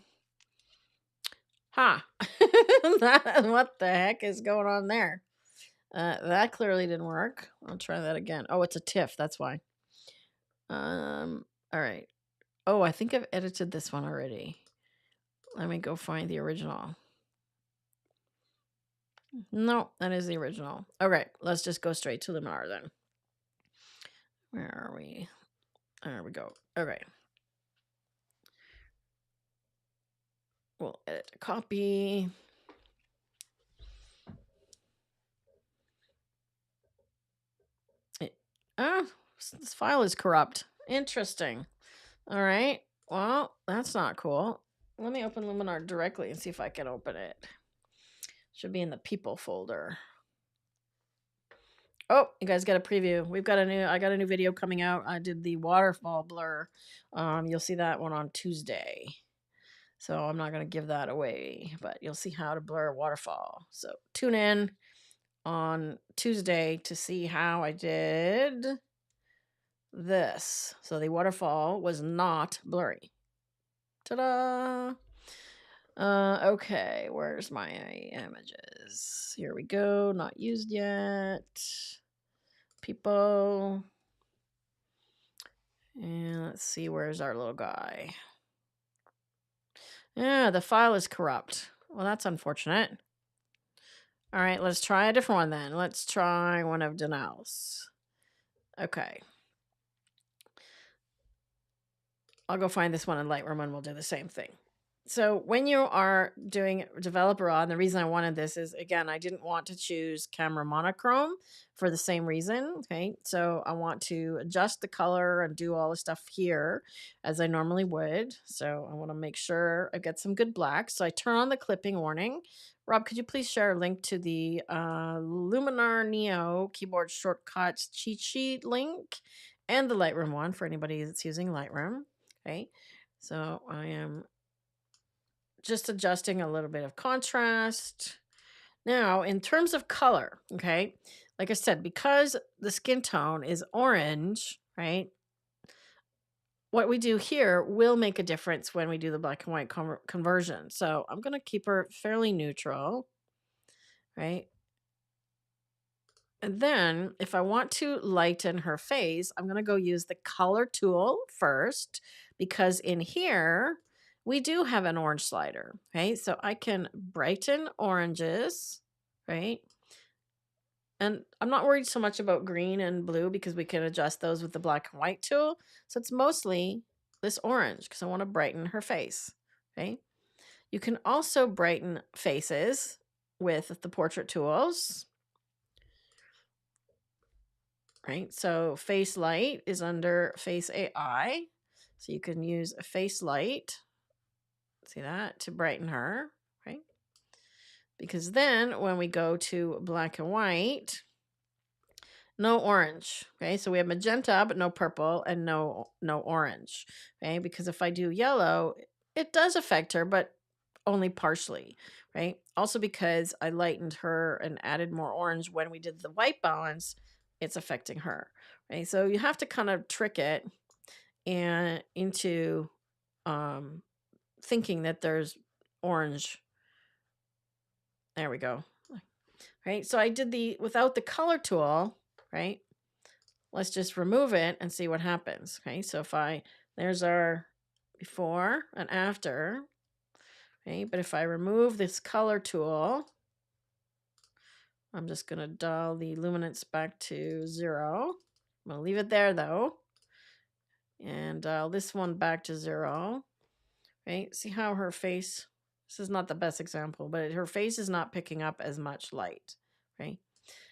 Speaker 1: Huh. What the heck is going on there? That clearly didn't work. I'll try that again. Oh, it's a TIFF. That's why. All right. Oh, I think I've edited this one already. Let me go find the original. No, that is the original. Okay, let's just go straight to Luminar then. Where are we? There we go. Okay. We'll edit a copy. This file is corrupt. Interesting. All right. Well, that's not cool. Let me open Luminar directly and see if I can open it. Should be in the people folder. Oh, you guys got a preview. I got a new video coming out. I did the waterfall blur. You'll see that one on Tuesday. So I'm not going to give that away, but you'll see how to blur a waterfall. So tune in on Tuesday to see how I did this. So the waterfall was not blurry. Ta-da! Okay, where's my images? Here we go. Not used yet. People. And let's see, where's our little guy? Yeah, the file is corrupt. Well, that's unfortunate. All right, let's try a different one then. Let's try one of Danelle's. Okay. I'll go find this one in Lightroom and we'll do the same thing. So when you are doing developer raw, and the reason I wanted this is, again, I didn't want to choose camera monochrome for the same reason. Okay, so I want to adjust the color and do all the stuff here as I normally would. So I want to make sure I get some good black. So I turn on the clipping warning. Rob, could you please share a link to the Luminar Neo keyboard shortcuts cheat sheet link and the Lightroom one for anybody that's using Lightroom? Okay, so I am just adjusting a little bit of contrast. Now, in terms of color, okay, like I said, because the skin tone is orange, right? What we do here will make a difference when we do the black and white conversion. So I'm going to keep her fairly neutral, right? And then if I want to lighten her face, I'm going to go use the color tool first, because in here we do have an orange slider. Okay, so I can brighten oranges, right? And I'm not worried so much about green and blue because we can adjust those with the black and white tool. So it's mostly this orange because I want to brighten her face. Okay, you can also brighten faces with the portrait tools. Right, so face light is under face AI. So you can use a face light, see that, to brighten her, right? Because then when we go to black and white, no orange, okay? So we have magenta, but no purple, and no orange, okay? Because if I do yellow, it does affect her, but only partially, right? Also because I lightened her and added more orange when we did the white balance, it's affecting her, right? So you have to kind of trick it and into thinking that there's orange. There we go. Right, so I did the without the color tool, right? Let's just remove it and see what happens. Okay, so if there's our before and after. Okay, but if I remove this color tool, I'm just going to dial the luminance back to 0. I'm going to leave it there though. And dial this one back to 0. Right? See how her face, this is not the best example, but her face is not picking up as much light. Right?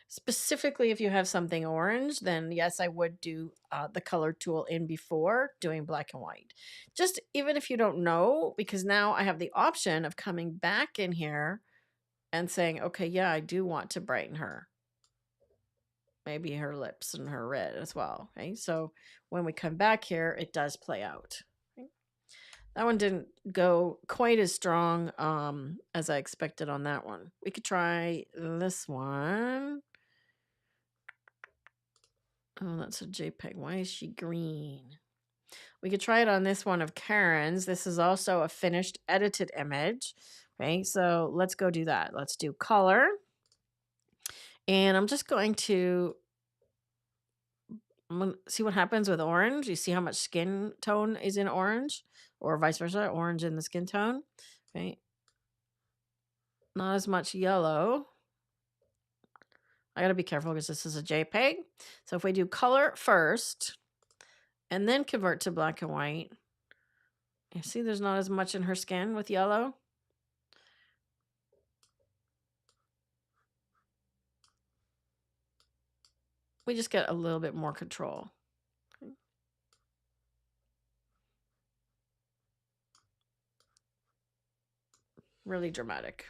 Speaker 1: Specifically, if you have something orange, then yes, I would do the color tool in before doing black and white. Just even if you don't know, because now I have the option of coming back in here and saying, okay, yeah, I do want to brighten her. Maybe her lips and her red as well. Okay, so when we come back here, it does play out. Okay? That one didn't go quite as strong as I expected on that one. We could try this one. Oh, that's a JPEG. Why is she green? We could try it on this one of Karen's. This is also a finished edited image. Okay, so let's go do that. Let's do color. And I'm just going to see what happens with orange. You see how much skin tone is in orange, or vice versa, orange in the skin tone. Okay, not as much yellow. I gotta be careful because this is a JPEG. So if we do color first and then convert to black and white, you see there's not as much in her skin with yellow. We just get a little bit more control. Okay. Really dramatic.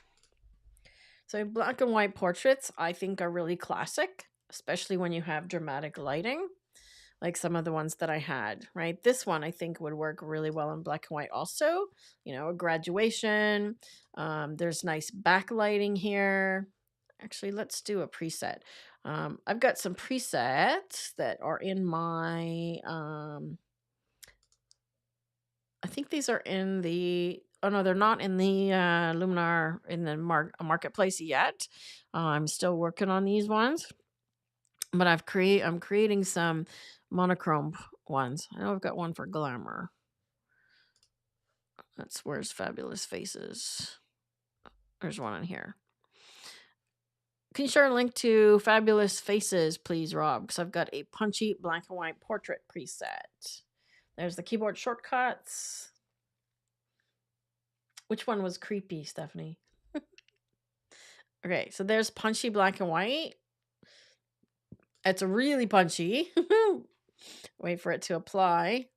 Speaker 1: So black and white portraits, I think, are really classic, especially when you have dramatic lighting, like some of the ones that I had, right? This one, I think, would work really well in black and white also. You know, a graduation. There's nice backlighting here. Actually, let's do a preset. I've got some presets that are in my... I think these are in the... Oh, no, they're not in the Luminar in the marketplace yet. I'm still working on these ones. But I'm creating some monochrome ones. I know I've got one for glamour. That's where's Fabulous Faces. There's one in here. Can you share a link to Fabulous Faces, please, Rob? Because I've got a punchy black and white portrait preset. There's the keyboard shortcuts. Which one was creepy, Stephanie? Okay, so there's punchy black and white. It's really punchy. Wait for it to apply.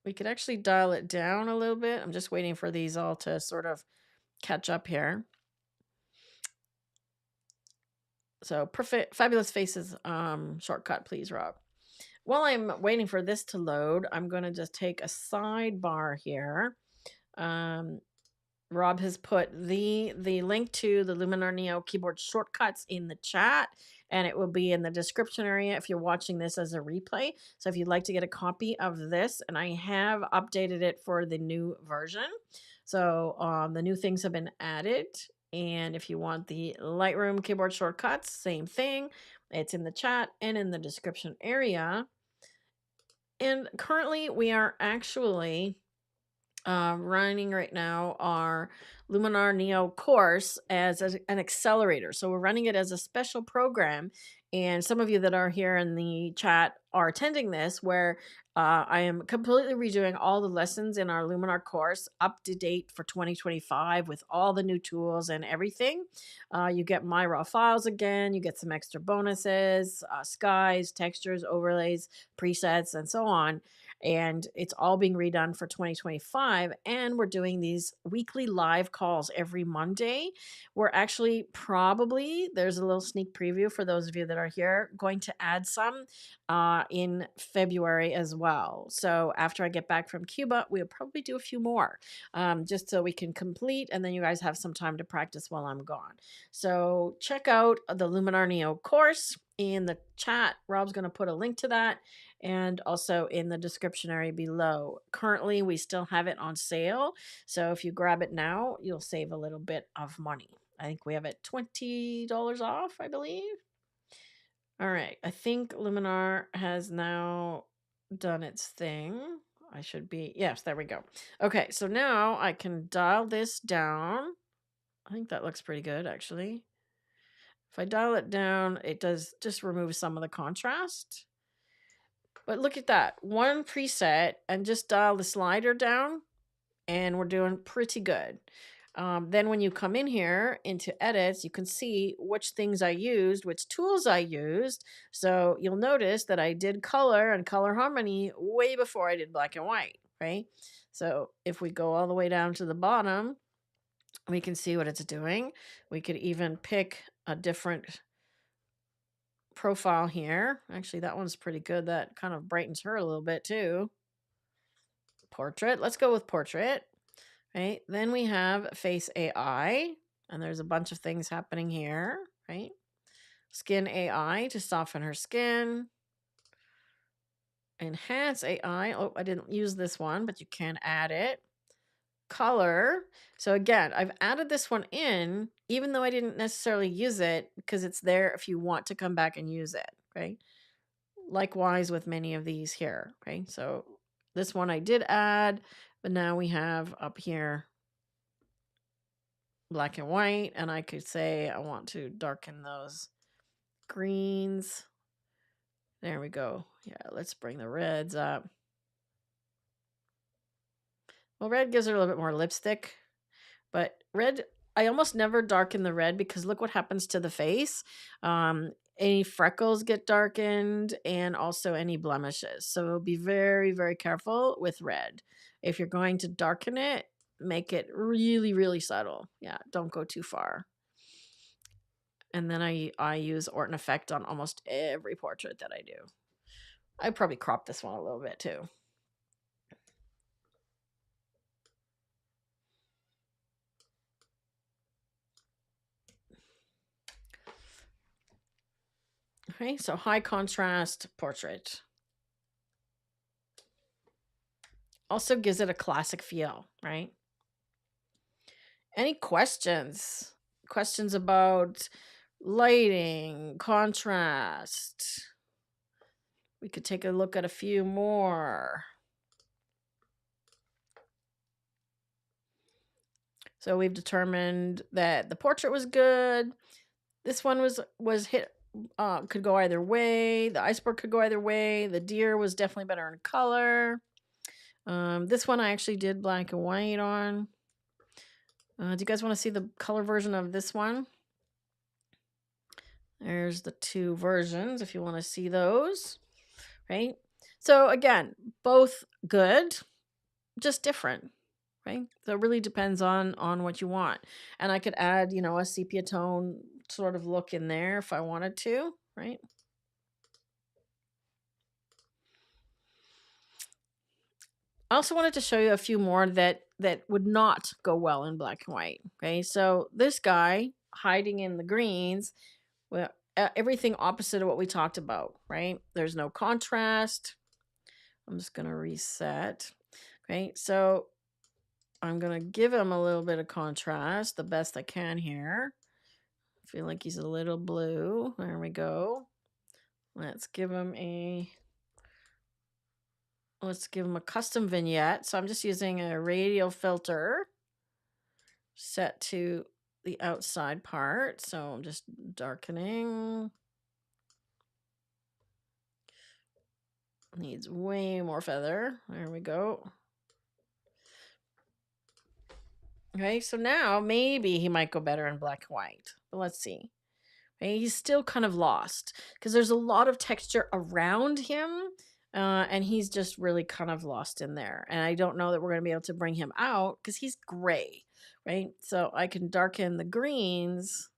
Speaker 1: We could actually dial it down a little bit. I'm just waiting for these all to sort of catch up here. So perfect, fabulous faces shortcut, please, Rob. While I'm waiting for this to load, I'm going to just take a sidebar here. Rob has put the link to the Luminar Neo keyboard shortcuts in the chat, and it will be in the description area if you're watching this as a replay. So if you'd like to get a copy of this, and I have updated it for the new version. So the new things have been added. And if you want the Lightroom keyboard shortcuts, same thing. It's in the chat and in the description area. And currently we are actually running right now our Luminar Neo course as an accelerator. So we're running it as a special program. And some of you that are here in the chat are attending this, where I am completely redoing all the lessons in our Luminar course up to date for 2025 with all the new tools and everything. You get my raw files again. You get some extra bonuses, skies, textures, overlays, presets, and so on. And it's all being redone for 2025. And we're doing these weekly live calls every Monday. We're actually probably, there's a little sneak preview for those of you that are here, going to add some in February as well. So after I get back from Cuba, we'll probably do a few more just so we can complete, and then you guys have some time to practice while I'm gone. So check out the Luminar Neo course in the chat. Rob's going to put a link to that, and also in the description area below. Currently, we still have it on sale. So if you grab it now, you'll save a little bit of money. I think we have it $20 off, I believe. All right. I think Luminar has now done its thing. I should be, yes, there we go. Okay, so now I can dial this down. I think that looks pretty good, actually. If I dial it down, it does just remove some of the contrast. But look at that. One preset, and just dial the slider down, and we're doing pretty good. Then when you come in here into edits, you can see which things I used, which tools I used. So you'll notice that I did color and color harmony way before I did black and white, right? So if we go all the way down to the bottom, we can see what it's doing. We could even pick a different profile here. Actually, that one's pretty good. That kind of brightens her a little bit too. Portrait. Let's go with portrait. Right. Then we have face AI, and there's a bunch of things happening here, right? Skin AI to soften her skin. Enhance AI. Oh, I didn't use this one, but you can add it. Color. So again, I've added this one in, even though I didn't necessarily use it, because it's there if you want to come back and use it, okay? Likewise with many of these here, okay? So this one I did add, but now we have up here black and white, and I could say I want to darken those greens. There we go. Yeah, let's bring the reds up. Well, red gives her a little bit more lipstick, but red, I almost never darken the red because look what happens to the face. Any freckles get darkened, and also any blemishes. So be very, very careful with red. If you're going to darken it, make it really, really subtle. Yeah, don't go too far. And then I use Orton Effect on almost every portrait that I do. I probably crop this one a little bit too. Okay, so high contrast portrait. Also gives it a classic feel, right? Any questions? Questions about lighting, contrast? We could take a look at a few more. So we've determined that the portrait was good. This one was hit, could go either way. The iceberg could go either way. The deer was definitely better in color. This one I actually did black and white on. Do you guys want to see the color version of this one? There's the two versions if you want to see those, right? So again, both good, just different, right? So it really depends on what you want. And I could add, you know, a sepia tone sort of look in there if I wanted to, right? I also wanted to show you a few more that would not go well in black and white. Okay, so this guy hiding in the greens, well, everything opposite of what we talked about, right? There's no contrast. I'm just gonna reset. Okay, so I'm gonna give him a little bit of contrast, the best I can here. I feel like he's a little blue. There we go. Let's give him a custom vignette. So I'm just using a radial filter set to the outside part. So I'm just darkening. Needs way more feather. There we go. Okay, so now maybe he might go better in black and white. But let's see. Okay, he's still kind of lost because there's a lot of texture around him. And he's just really kind of lost in there. And I don't know that we're going to be able to bring him out because he's gray, right? So I can darken the greens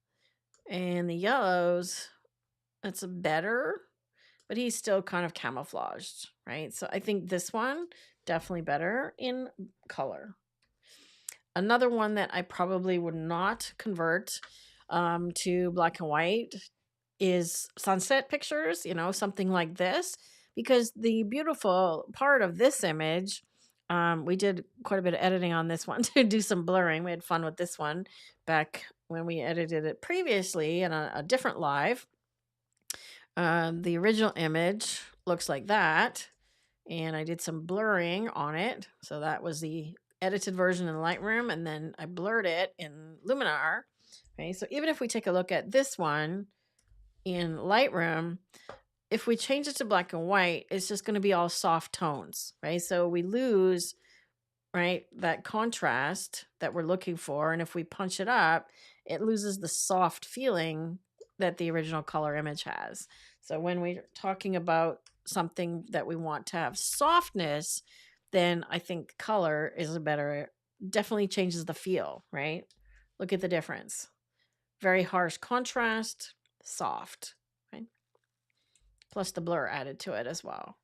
Speaker 1: and the yellows. That's better, but he's still kind of camouflaged, right? So I think this one definitely better in color. Another one that I probably would not convert to black and white is sunset pictures, you know, something like this, because the beautiful part of this image, we did quite a bit of editing on this one to do some blurring. We had fun with this one back when we edited it previously in a different live. The original image looks like that, and I did some blurring on it. So that was the edited version in Lightroom, and then I blurred it in Luminar. Okay, so even if we take a look at this one in Lightroom, if we change it to black and white, it's just going to be all soft tones, right? So we lose, right, that contrast that we're looking for. And if we punch it up, it loses the soft feeling that the original color image has. So when we're talking about something that we want to have softness, then I think color is a better, definitely changes the feel, right? Look at the difference. Very harsh contrast, soft, right? Plus the blur added to it as well.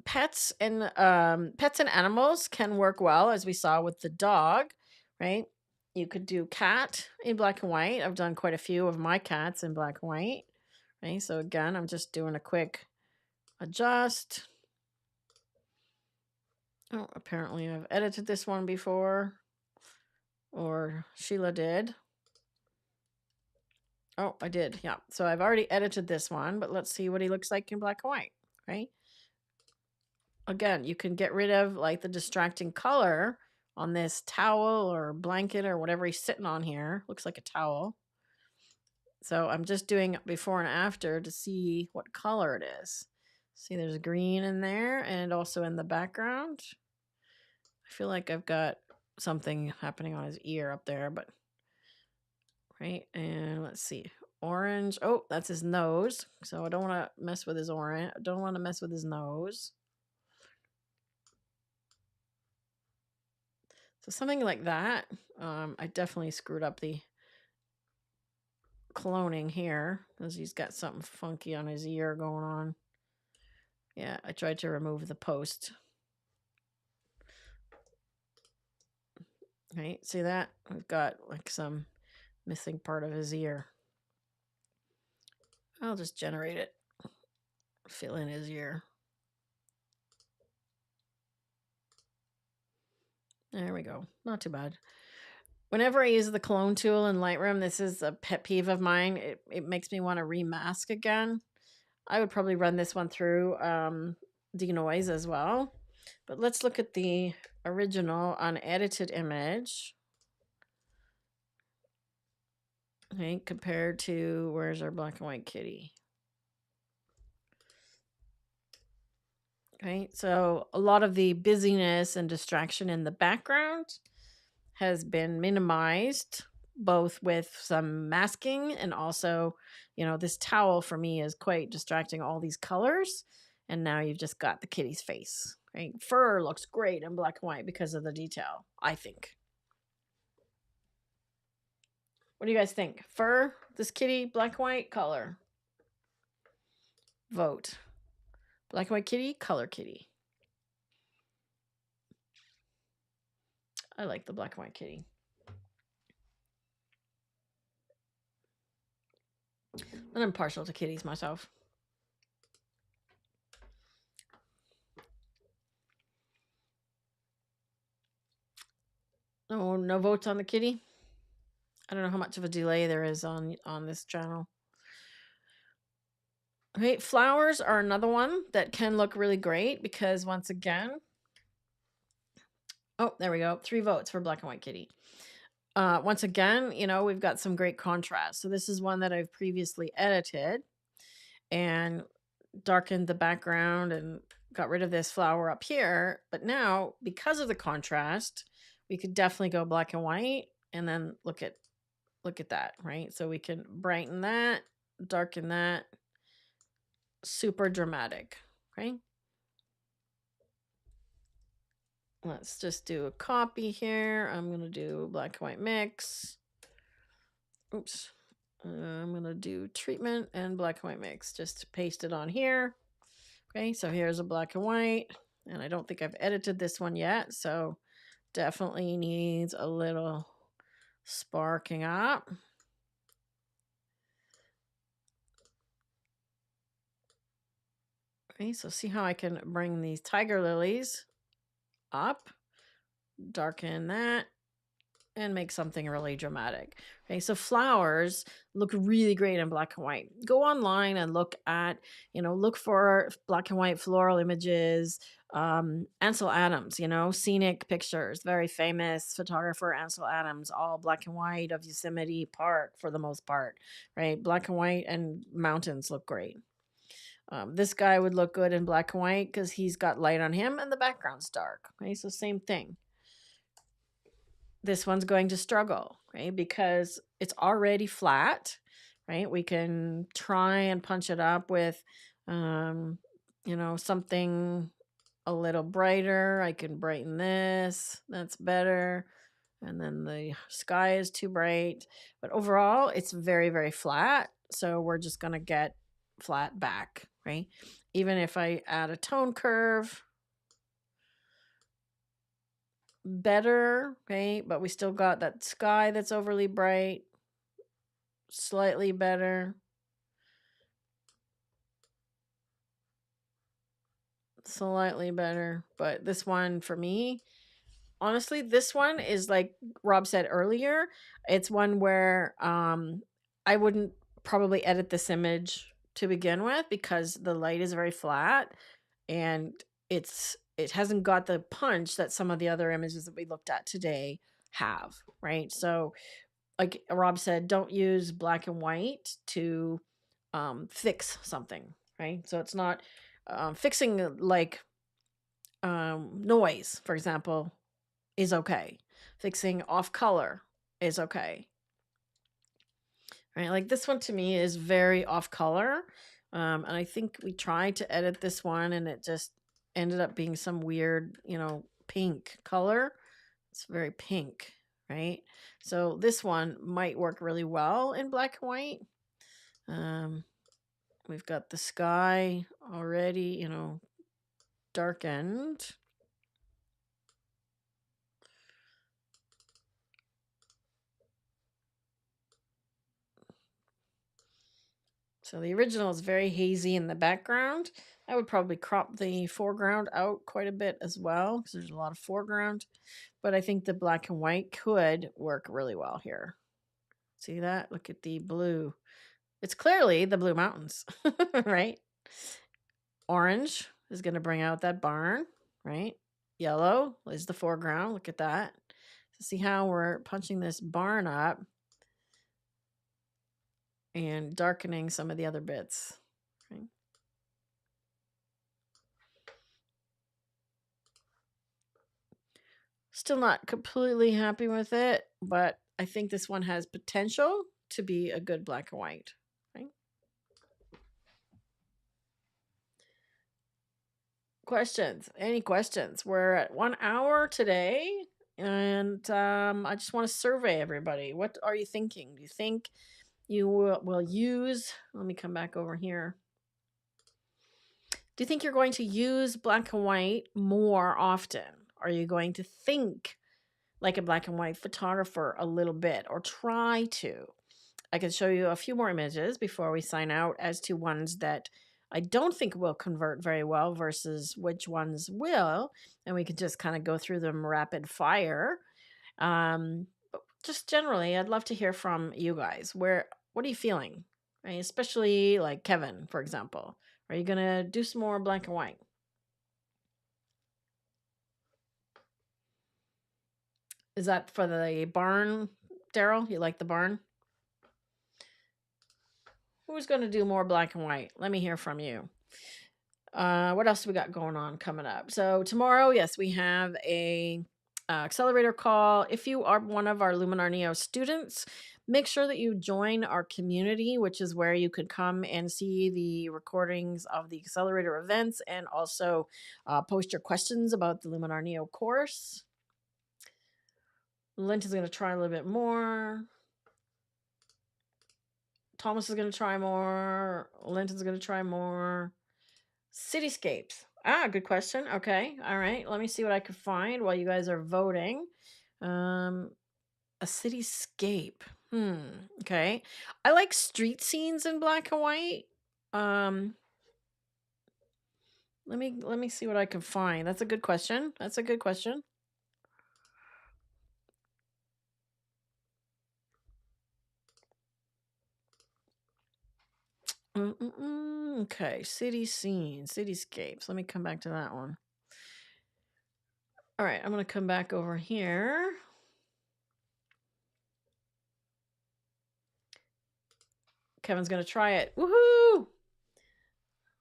Speaker 1: Pets and animals can work well, as we saw with the dog, right? You could do cat in black and white. I've done quite a few of my cats in black and white, right? So again, I'm just doing a quick adjust. Oh, apparently I've edited this one before, or Sheila did. Oh, I did. Yeah. So I've already edited this one, but let's see what he looks like in black and white, right? Again, you can get rid of like the distracting color on this towel or blanket or whatever he's sitting on here. Looks like a towel. So I'm just doing before and after to see what color it is. See, there's green in there and also in the background. I feel like I've got something happening on his ear up there, but right. And let's see, orange. Oh, that's his nose. So I don't want to mess with his orange. I don't want to mess with his nose. So something like that. I definitely screwed up the cloning here because he's got something funky on his ear going on. Yeah, I tried to remove the post. Right, see that? We've got like some missing part of his ear. I'll just generate it. Fill in his ear. There we go. Not too bad. Whenever I use the clone tool in Lightroom, this is a pet peeve of mine. It makes me want to remask again. I would probably run this one through denoise as well. But let's look at the original unedited image. Okay, compared to, where's our black and white kitty? Okay, so a lot of the busyness and distraction in the background has been minimized, both with some masking and also, this towel for me is quite distracting, all these colors. And now you've just got the kitty's face. Right? Fur looks great in black and white because of the detail, I think. What do you guys think? Fur, this kitty, black and white, color? Vote. Black and white kitty, color kitty. I like the black and white kitty. And I'm partial to kitties myself. Oh, no votes on the kitty? I don't know how much of a delay there is on this channel. Okay, flowers are another one that can look really great because once again, oh, there we go. 3 votes for black and white kitty. Once again, we've got some great contrast. So this is one that I've previously edited and darkened the background and got rid of this flower up here. But now, because of the contrast, we could definitely go black and white and then look at that, right? So we can brighten that, darken that, super dramatic, okay? Let's just do a copy here. I'm going to do black and white mix. Oops. I'm going to do treatment and black and white mix. Just paste it on here. Okay, so here's a black and white. And I don't think I've edited this one yet. So definitely needs a little sparking up. Okay, so see how I can bring these tiger lilies up, darken that, and make something really dramatic. Okay, so flowers look really great in black and white. Go online and look at, look for black and white floral images. Ansel Adams, scenic pictures, very famous photographer Ansel Adams, all black and white of Yosemite Park for the most part, right? Black and white and mountains look great. This guy would look good in black and white because he's got light on him and the background's dark. Okay, so same thing. This one's going to struggle, right? Because it's already flat, right? We can try and punch it up with, something a little brighter. I can brighten this. That's better. And then the sky is too bright. But overall, it's very, very flat. So we're just going to get flat back, right? Even if I add a tone curve, better, okay? But we still got that sky that's overly bright. Slightly better. Slightly better. But this one for me, honestly, this one is like Rob said earlier. It's one where I wouldn't probably edit this image to begin with because the light is very flat and it hasn't got the punch that some of the other images that we looked at today have, right? So like Rob said, don't use black and white to fix something, right? So it's not fixing like noise, for example, is okay. Fixing off color is okay. Right? Like this one to me is very off color. And I think we tried to edit this one and it just ended up being some weird, pink color. It's very pink, right? So this one might work really well in black and white. We've got the sky already, darkened. So the original is very hazy in the background. I would probably crop the foreground out quite a bit as well because there's a lot of foreground. But I think the black and white could work really well here. See that? Look at the blue. It's clearly the Blue Mountains, right? Orange is going to bring out that barn, right? Yellow is the foreground. Look at that. So see how we're punching this barn up and darkening some of the other bits. Right? Still not completely happy with it, but I think this one has potential to be a good black and white. Right? Questions? Any questions? We're at 1 hour today, and I just want to survey everybody. What are you thinking? Do you think you will use? Let me come back over here. Do you think you're going to use black and white more often? Are you going to think like a black and white photographer a little bit, or try to? I can show you a few more images before we sign out as to ones that I don't think will convert very well versus which ones will. And we can just kind of go through them rapid fire. But just generally, I'd love to hear from you guys. What are you feeling? Right? Especially like Kevin, for example. Are you going to do some more black and white? Is that for the barn, Daryl? You like the barn? Who's going to do more black and white? Let me hear from you. What else we got going on coming up? So tomorrow, yes, we have a accelerator call. If you are one of our Luminar Neo students, make sure that you join our community, which is where you could come and see the recordings of the accelerator events and also post your questions about the Luminar Neo course. Lint is going to try a little bit more. Thomas is going to try more. Lint is going to try more. Cityscapes. Good question. Okay. All right. Let me see what I can find while you guys are voting. A cityscape. Okay. I like street scenes in black and white. Let me see what I can find. That's a good question. Okay, city scenes, cityscapes. Let me come back to that one. All right, I'm going to come back over here. Kevin's going to try it. Woohoo!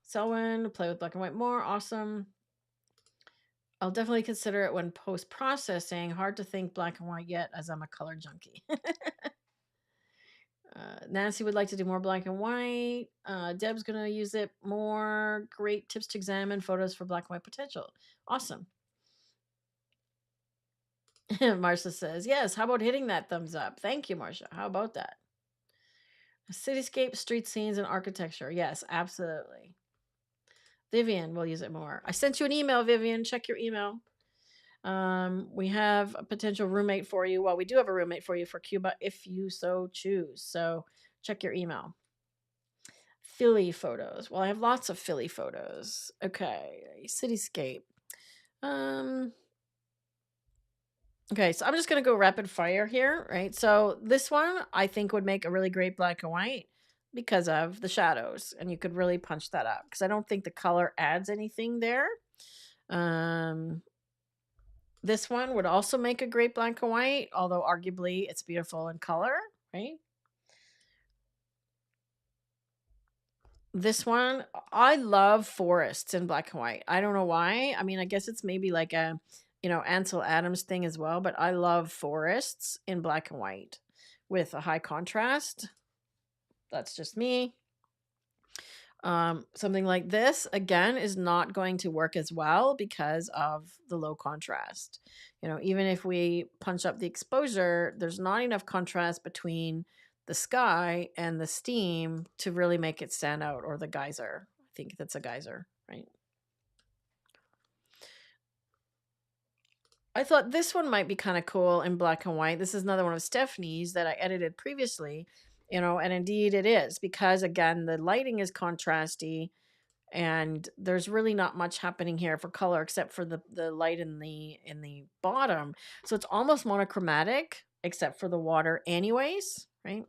Speaker 1: Selwyn, play with black and white more. Awesome. I'll definitely consider it when post-processing. Hard to think black and white yet, as I'm a color junkie. Nancy would like to do more black and white. Deb's going to use it more. Great tips to examine photos for black and white potential. Awesome. Marsha says, yes, how about hitting that thumbs up? Thank you, Marsha. How about that? Cityscape, street scenes, and architecture. Yes, absolutely. Vivian will use it more. I sent you an email, Vivian. Check your email. We have a potential roommate for you. Well, we do have a roommate for you for Cuba if you so choose. So check your email. Philly photos. Well, I have lots of Philly photos. Okay, cityscape. Okay, so I'm just going to go rapid fire here, right? So this one I think would make a really great black and white because of the shadows, and you could really punch that up because I don't think the color adds anything there. This one would also make a great black and white, although arguably it's beautiful in color, right? This one, I love forests in black and white. I don't know why. I mean, I guess it's maybe like a, Ansel Adams thing as well, but I love forests in black and white with a high contrast. That's just me. Something like this, again, is not going to work as well because of the low contrast. Even if we punch up the exposure, there's not enough contrast between the sky and the steam to really make it stand out, or the geyser. I think that's a geyser, right? I thought this one might be kind of cool in black and white. This is another one of Stephanie's that I edited previously, and indeed it is, because again, the lighting is contrasty and there's really not much happening here for color except for the light in the bottom. So it's almost monochromatic except for the water anyways, right?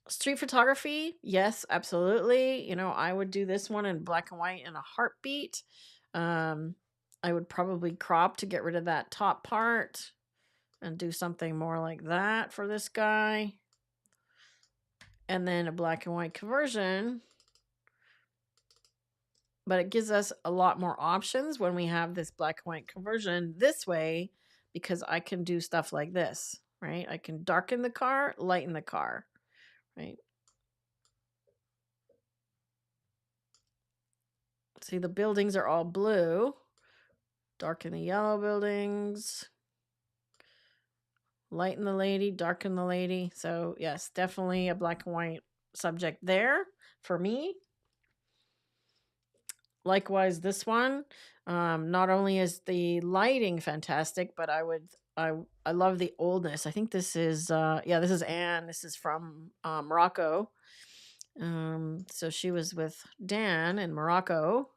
Speaker 1: Street photography, yes, absolutely. I would do this one in black and white in a heartbeat. I would probably crop to get rid of that top part and do something more like that for this guy. And then a black and white conversion. but it gives us a lot more options when we have this black and white conversion this way, because I can do stuff like this, right? I can darken the car, lighten the car, right? See, the buildings are all blue. Darken the yellow buildings. Lighten the lady, darken the lady. So yes, definitely a black and white subject there for me. Likewise, this one, not only is the lighting fantastic, but I love the oldness. I think this is this is Anne. This is from Morocco. So she was with Dan in Morocco,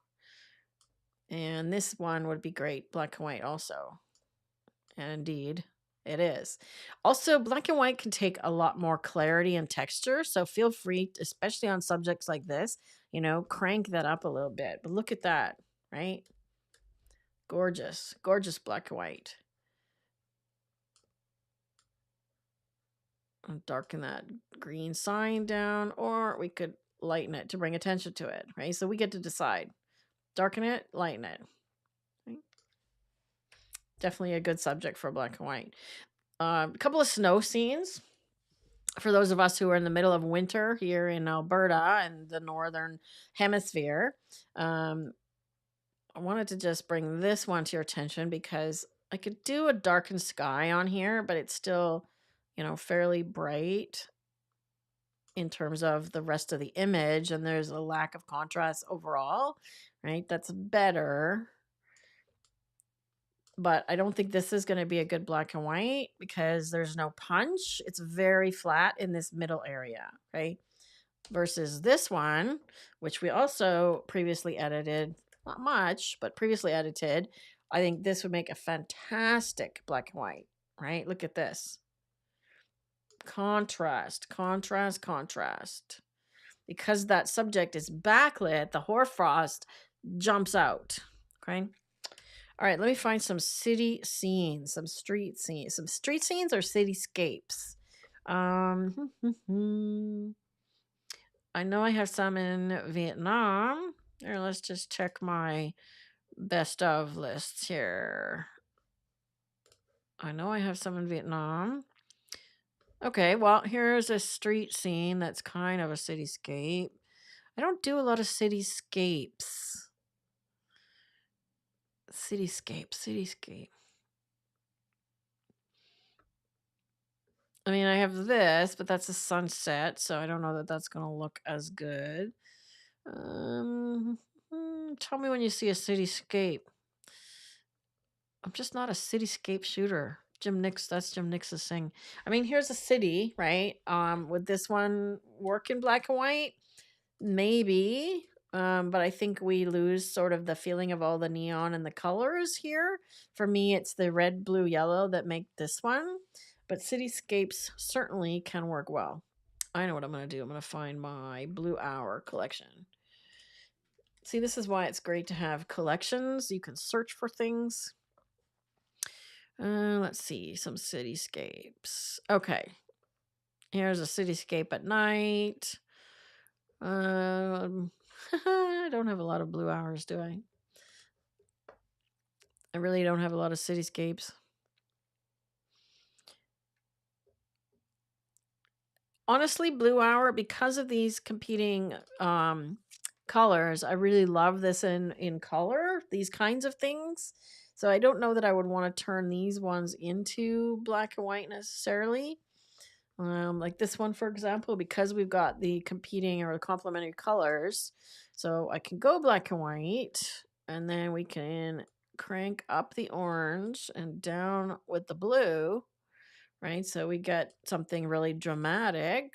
Speaker 1: and this one would be great black and white also. And indeed, it is. Also, black and white can take a lot more clarity and texture. So feel free, especially on subjects like this, crank that up a little bit. But look at that, right? Gorgeous, gorgeous black and white. I'll darken that green sign down, or we could lighten it to bring attention to it, right? So we get to decide. Darken it, lighten it. Right? Definitely a good subject for black and white. A couple of snow scenes for those of us who are in the middle of winter here in Alberta and the northern hemisphere. I wanted to just bring this one to your attention because I could do a darkened sky on here, but it's still, fairly bright in terms of the rest of the image, and there's a lack of contrast overall, right? That's better. But I don't think this is going to be a good black and white because there's no punch. It's very flat in this middle area, okay? Versus this one, which we also previously edited, not much, but previously edited. I think this would make a fantastic black and white, right? Look at this. Contrast, contrast, contrast. Because that subject is backlit, the hoarfrost jumps out, okay? All right, let me find some city scenes, some street scenes or cityscapes. I know I have some in Vietnam. Here, let's just check my best of lists here. I know I have some in Vietnam. Okay, well, here's a street scene that's kind of a cityscape. I don't do a lot of cityscapes. Cityscape. I mean, I have this, but that's a sunset, so I don't know that that's going to look as good. Tell me when you see a cityscape. I'm just not a cityscape shooter. That's Jim Nix's thing. I mean, here's a city, right? Would this one work in black and white? Maybe. But I think we lose sort of the feeling of all the neon and the colors here. For me, it's the red, blue, yellow that make this one. But cityscapes certainly can work well. I know what I'm going to do. I'm going to find my Blue Hour collection. See, this is why it's great to have collections. You can search for things. Let's see, some cityscapes. Okay. Here's a cityscape at night. I don't have a lot of blue hours, do I? I really don't have a lot of cityscapes. Honestly, blue hour, because of these competing colors, I really love this in color, these kinds of things. So I don't know that I would want to turn these ones into black and white necessarily. Like this one, for example, because we've got the competing or complementary colors. So I can go black and white, and then we can crank up the orange and down with the blue, right? So we get something really dramatic.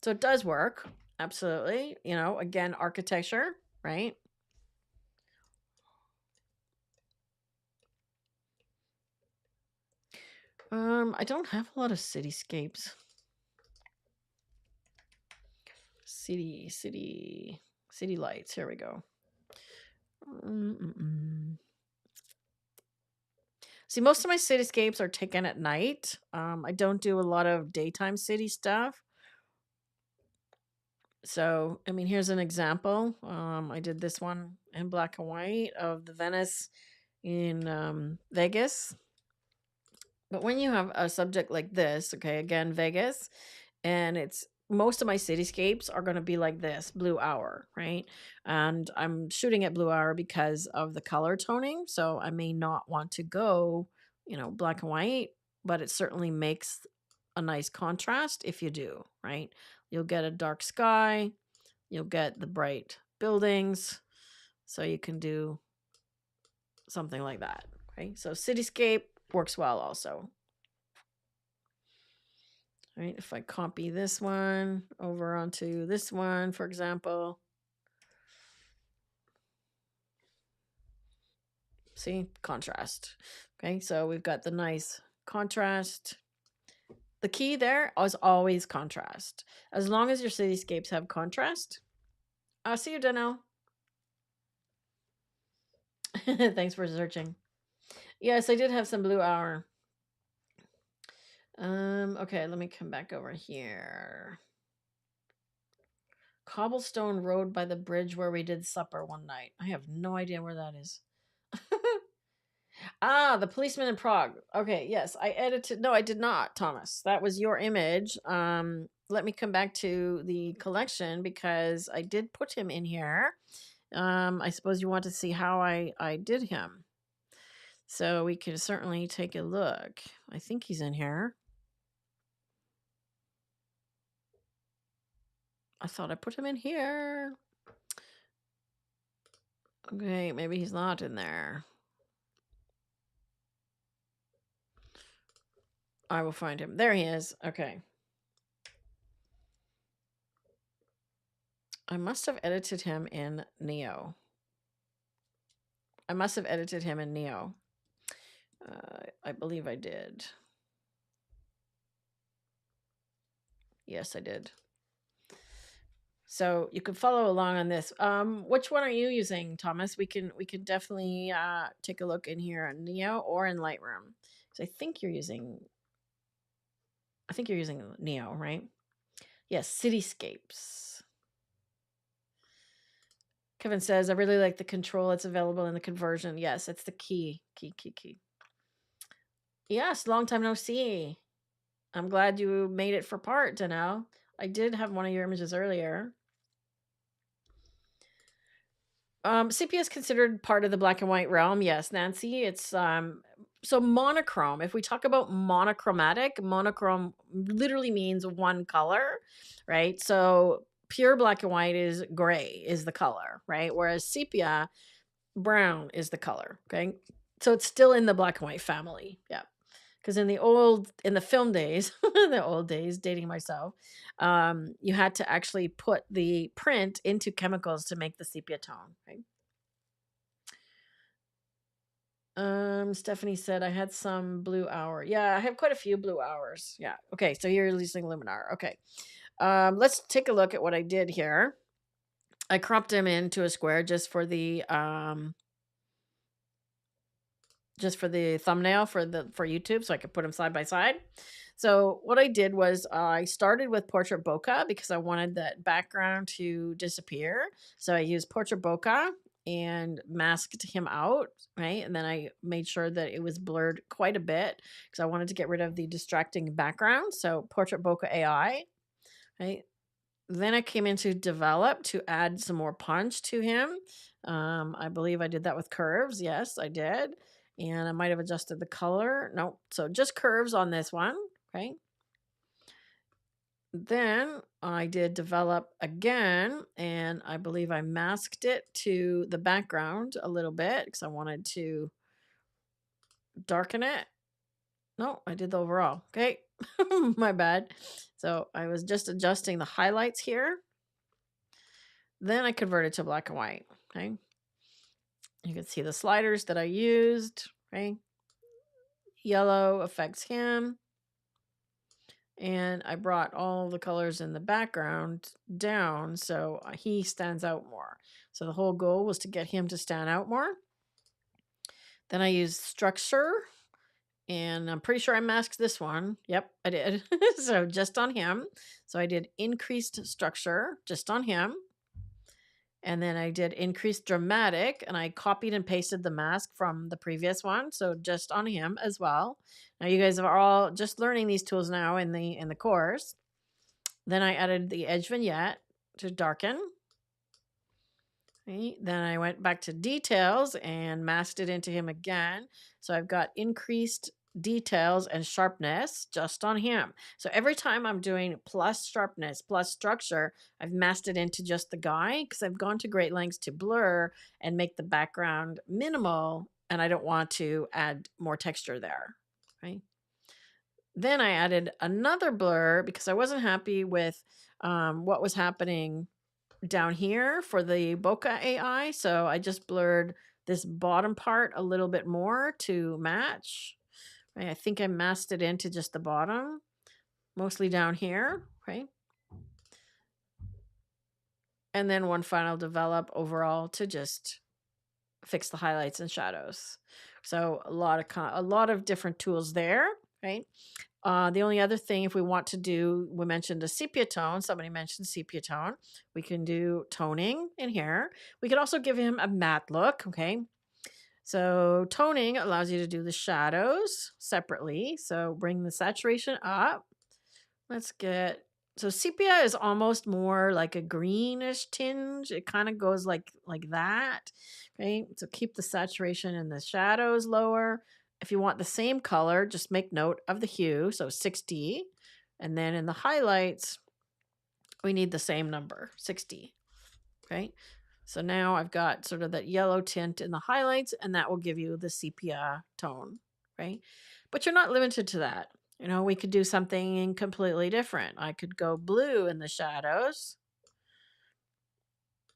Speaker 1: So it does work. Absolutely. Again, architecture, right? I don't have a lot of cityscapes. City lights. Here we go. See, most of my cityscapes are taken at night. I don't do a lot of daytime city stuff. So, I mean, here's an example. I did this one in black and white of the Venice in Vegas. But when you have a subject like this, okay, again, Vegas, and it's most of my cityscapes are going to be like this blue hour, right? And I'm shooting at blue hour because of the color toning. So I may not want to go, black and white, but it certainly makes a nice contrast if you do, right? You'll get a dark sky, you'll get the bright buildings. So you can do something like that, right? So cityscape works well also. Right, if I copy this one over onto this one, for example. See, contrast. Okay, so we've got the nice contrast. The key there is always contrast. As long as your cityscapes have contrast. I'll see you, Dano. Thanks for searching. Yes, I did have some blue hour. Okay, let me come back over here. Cobblestone road by the bridge where we did supper one night. I have no idea where that is. Ah, the policeman in Prague. Okay, yes, I edited. No, I did not, Thomas. That was your image. Let me come back to the collection because I did put him in here. I suppose you want to see how I did him. So we can certainly take a look. I think he's in here. I thought I put him in here. Okay, maybe he's not in there. I will find him. There he is. Okay. I must have edited him in Neo. I must have edited him in Neo. I believe I did. Yes, I did. So you can follow along on this. Which one are you using, Thomas? We can definitely take a look in here on Neo or in Lightroom. So I think you're using Neo, right? Yes, cityscapes. Kevin says, I really like the control that's available in the conversion. Yes, it's the key. Yes, long time no see. I'm glad you made it for part, Danelle. I did have one of your images earlier. Sepia is considered part of the black and white realm. Yes, Nancy. It's so monochrome. If we talk about monochromatic, monochrome literally means one color, right? So pure black and white is gray is the color, right? Whereas sepia, brown is the color. Okay, so it's still in the black and white family. Yeah, because in the film days, the old days, dating myself, you had to actually put the print into chemicals to make the sepia tone, right? Stephanie said I had some blue hour. Yeah, I have quite a few blue hours. Yeah. Okay, so you're using Luminar. Okay. Let's take a look at what I did here. I cropped him into a square just for the thumbnail for YouTube so I could put them side by side. So what I did was I started with portrait bokeh because I wanted that background to disappear. So I used portrait bokeh and masked him out, right? And then I made sure that it was blurred quite a bit because I wanted to get rid of the distracting background. So portrait bokeh AI, right? Then I came into develop to add some more punch to him. I believe I did that with curves. Yes, I did. And I might have adjusted the color. Nope. So just curves on this one. Okay. Then I did develop again, and I believe I masked it to the background a little bit because I wanted to darken it. No, I did the overall. Okay. My bad. So I was just adjusting the highlights here. Then I converted to black and white. Okay. You can see the sliders that I used. Okay. Yellow affects him. And I brought all the colors in the background down so he stands out more. So the whole goal was to get him to stand out more. Then I used structure And I'm pretty sure I masked this one. Yep, I did. So just on him. So I did increased structure just on him. And then I did increased dramatic, and I copied and pasted the mask from the previous one. So just on him as well. Now you guys are all just learning these tools now in the course. Then I added the edge vignette to darken. Okay. Then I went back to details and masked it into him again. So I've got increased details and sharpness just on him. So every time I'm doing plus sharpness, plus structure, I've masked it into just the guy because I've gone to great lengths to blur and make the background minimal, and I don't want to add more texture there. Right. Then I added another blur because I wasn't happy with what was happening down here for the bokeh AI. So I just blurred this bottom part a little bit more to match. Right? I think I masked it into just the bottom, mostly down here. Right. And then one final develop overall to just fix the highlights and shadows. So a lot of different tools there. Right. The only other thing, if we want to do, we mentioned a sepia tone. Somebody mentioned sepia tone. We can do toning in here. We could also give him a matte look. Okay. So toning allows you to do the shadows separately. So bring the saturation up. Let's get, so sepia is almost more like a greenish tinge. It kind of goes like that. Okay. So keep the saturation and the shadows lower. If you want the same color, just make note of the hue. So 60. And then in the highlights, we need the same number, 60. Okay. So now I've got sort of that yellow tint in the highlights, and that will give you the sepia tone. Right. But you're not limited to that. You know, we could do something completely different. I could go blue in the shadows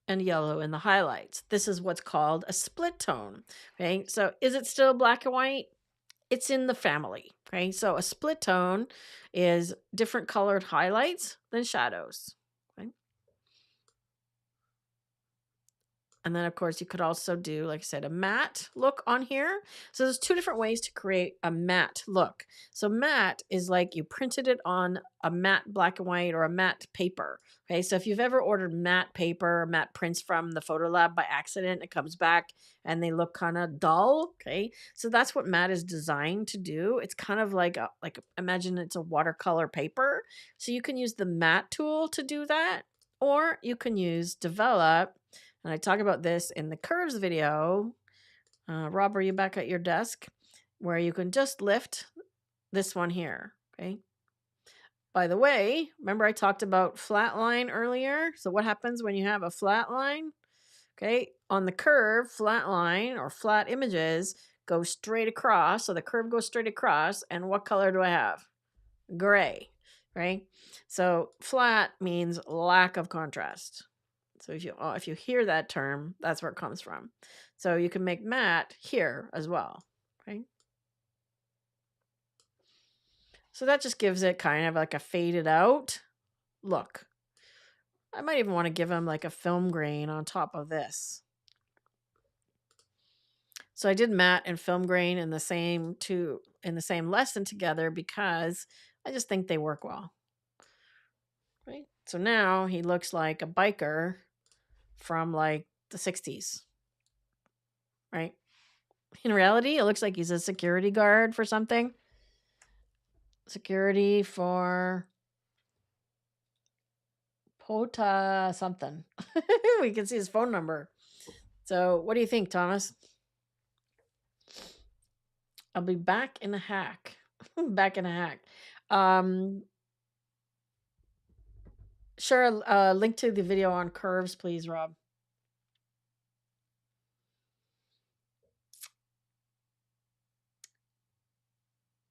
Speaker 1: and yellow in the highlights. This is what's called a split tone. Okay. So is it still black and white? It's in the family. Okay. So a split tone is different colored highlights than shadows. Okay. And then, of course, you could also do, like I said, a matte look on here. So there's two different ways to create a matte look. So matte is like you printed it on a matte black and white or a matte paper. Okay, so if you've ever ordered matte paper or matte prints from the photo lab by accident, it comes back and they look kind of dull. Okay, so that's what matte is designed to do. It's kind of like imagine it's a watercolor paper. So you can use the matte tool to do that, or you can use develop. And I talk about this in the curves video. Rob, are you back at your desk? Where you can just lift this one here. Okay. By the way, remember I talked about flat line earlier? So what happens when you have a flat line? Okay. On the curve, flat line or flat images go straight across. So the curve goes straight across. And what color do I have? Gray. Right. So flat means lack of contrast. So if you hear that term, that's where it comes from. So you can make matte here as well, right? So that just gives it kind of like a faded out look. I might even want to give him like a film grain on top of this. So I did matte and film grain in the same lesson together because I just think they work well. Right? So now he looks like a biker from like the 60s. Right? In reality, it looks like he's a security guard for something. Security for Pota something. We can see his phone number. So what do you think, Thomas? I'll be back in a hack. Back in a hack. Share a link to the video on curves, please, Rob.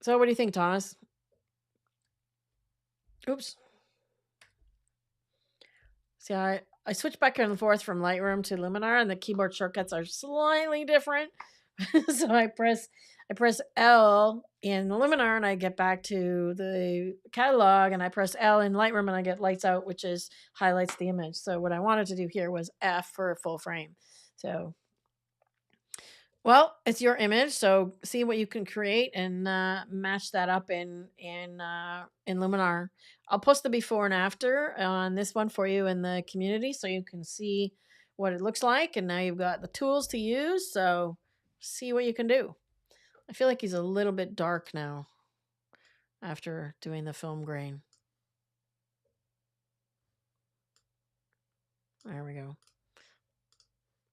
Speaker 1: So what do you think, Thomas? Oops. See, I switched back and forth from Lightroom to Luminar, and the keyboard shortcuts are slightly different. So I press L in Luminar, and I get back to the catalog, and I press L in Lightroom, and I get lights out, which is highlights the image. So what I wanted to do here was F for a full frame. So Well, it's your image, so see what you can create and match that up in Luminar. I'll post the before and after on this one for you in the community, so you can see what it looks like. And now you've got the tools to use. So see what you can do. I feel like he's a little bit dark now after doing the film grain. There we go.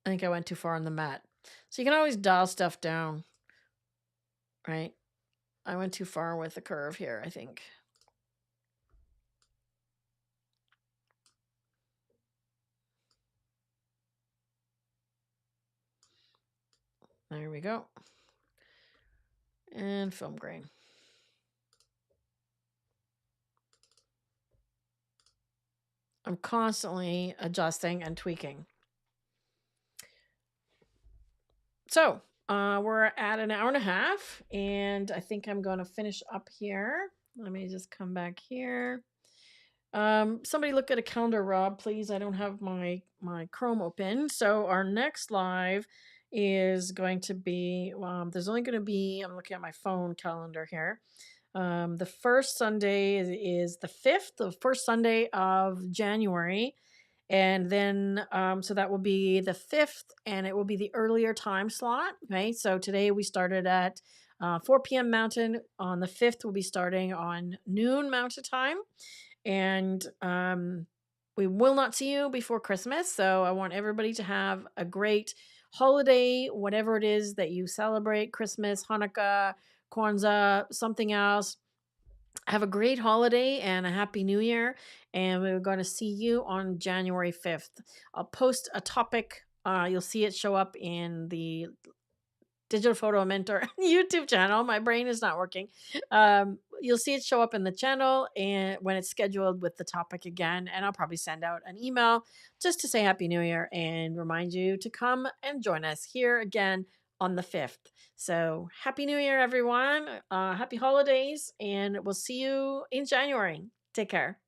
Speaker 1: I think I went too far on the matte. So you can always dial stuff down, right? I went too far with the curve here, I think. There we go. And film grain. I'm constantly adjusting and tweaking. So we're at an hour and a half, and I think I'm going to finish up here. Let me just come back here. Somebody look at a calendar, Rob, please. I don't have my Chrome open. So our next live is going to be, there's only going to be, I'm looking at my phone calendar here. The first Sunday is the 5th, the first Sunday of January. And then, so that will be the 5th, and it will be the earlier time slot. Okay. So today we started at 4 p.m. Mountain. On the 5th, we'll be starting on noon Mountain time. And we will not see you before Christmas. So I want everybody to have a great holiday, whatever it is that you celebrate: Christmas, Hanukkah, Kwanzaa, something else. Have a great holiday and a happy new year. And we're going to see you on January 5th. I'll post a topic. You'll see it show up in the Digital Photo Mentor YouTube channel. My brain is not working. You'll see it show up in the channel and when it's scheduled with the topic again. And I'll probably send out an email just to say Happy New Year and remind you to come and join us here again on the 5th. So Happy New Year, everyone. Happy holidays, and we'll see you in January. Take care.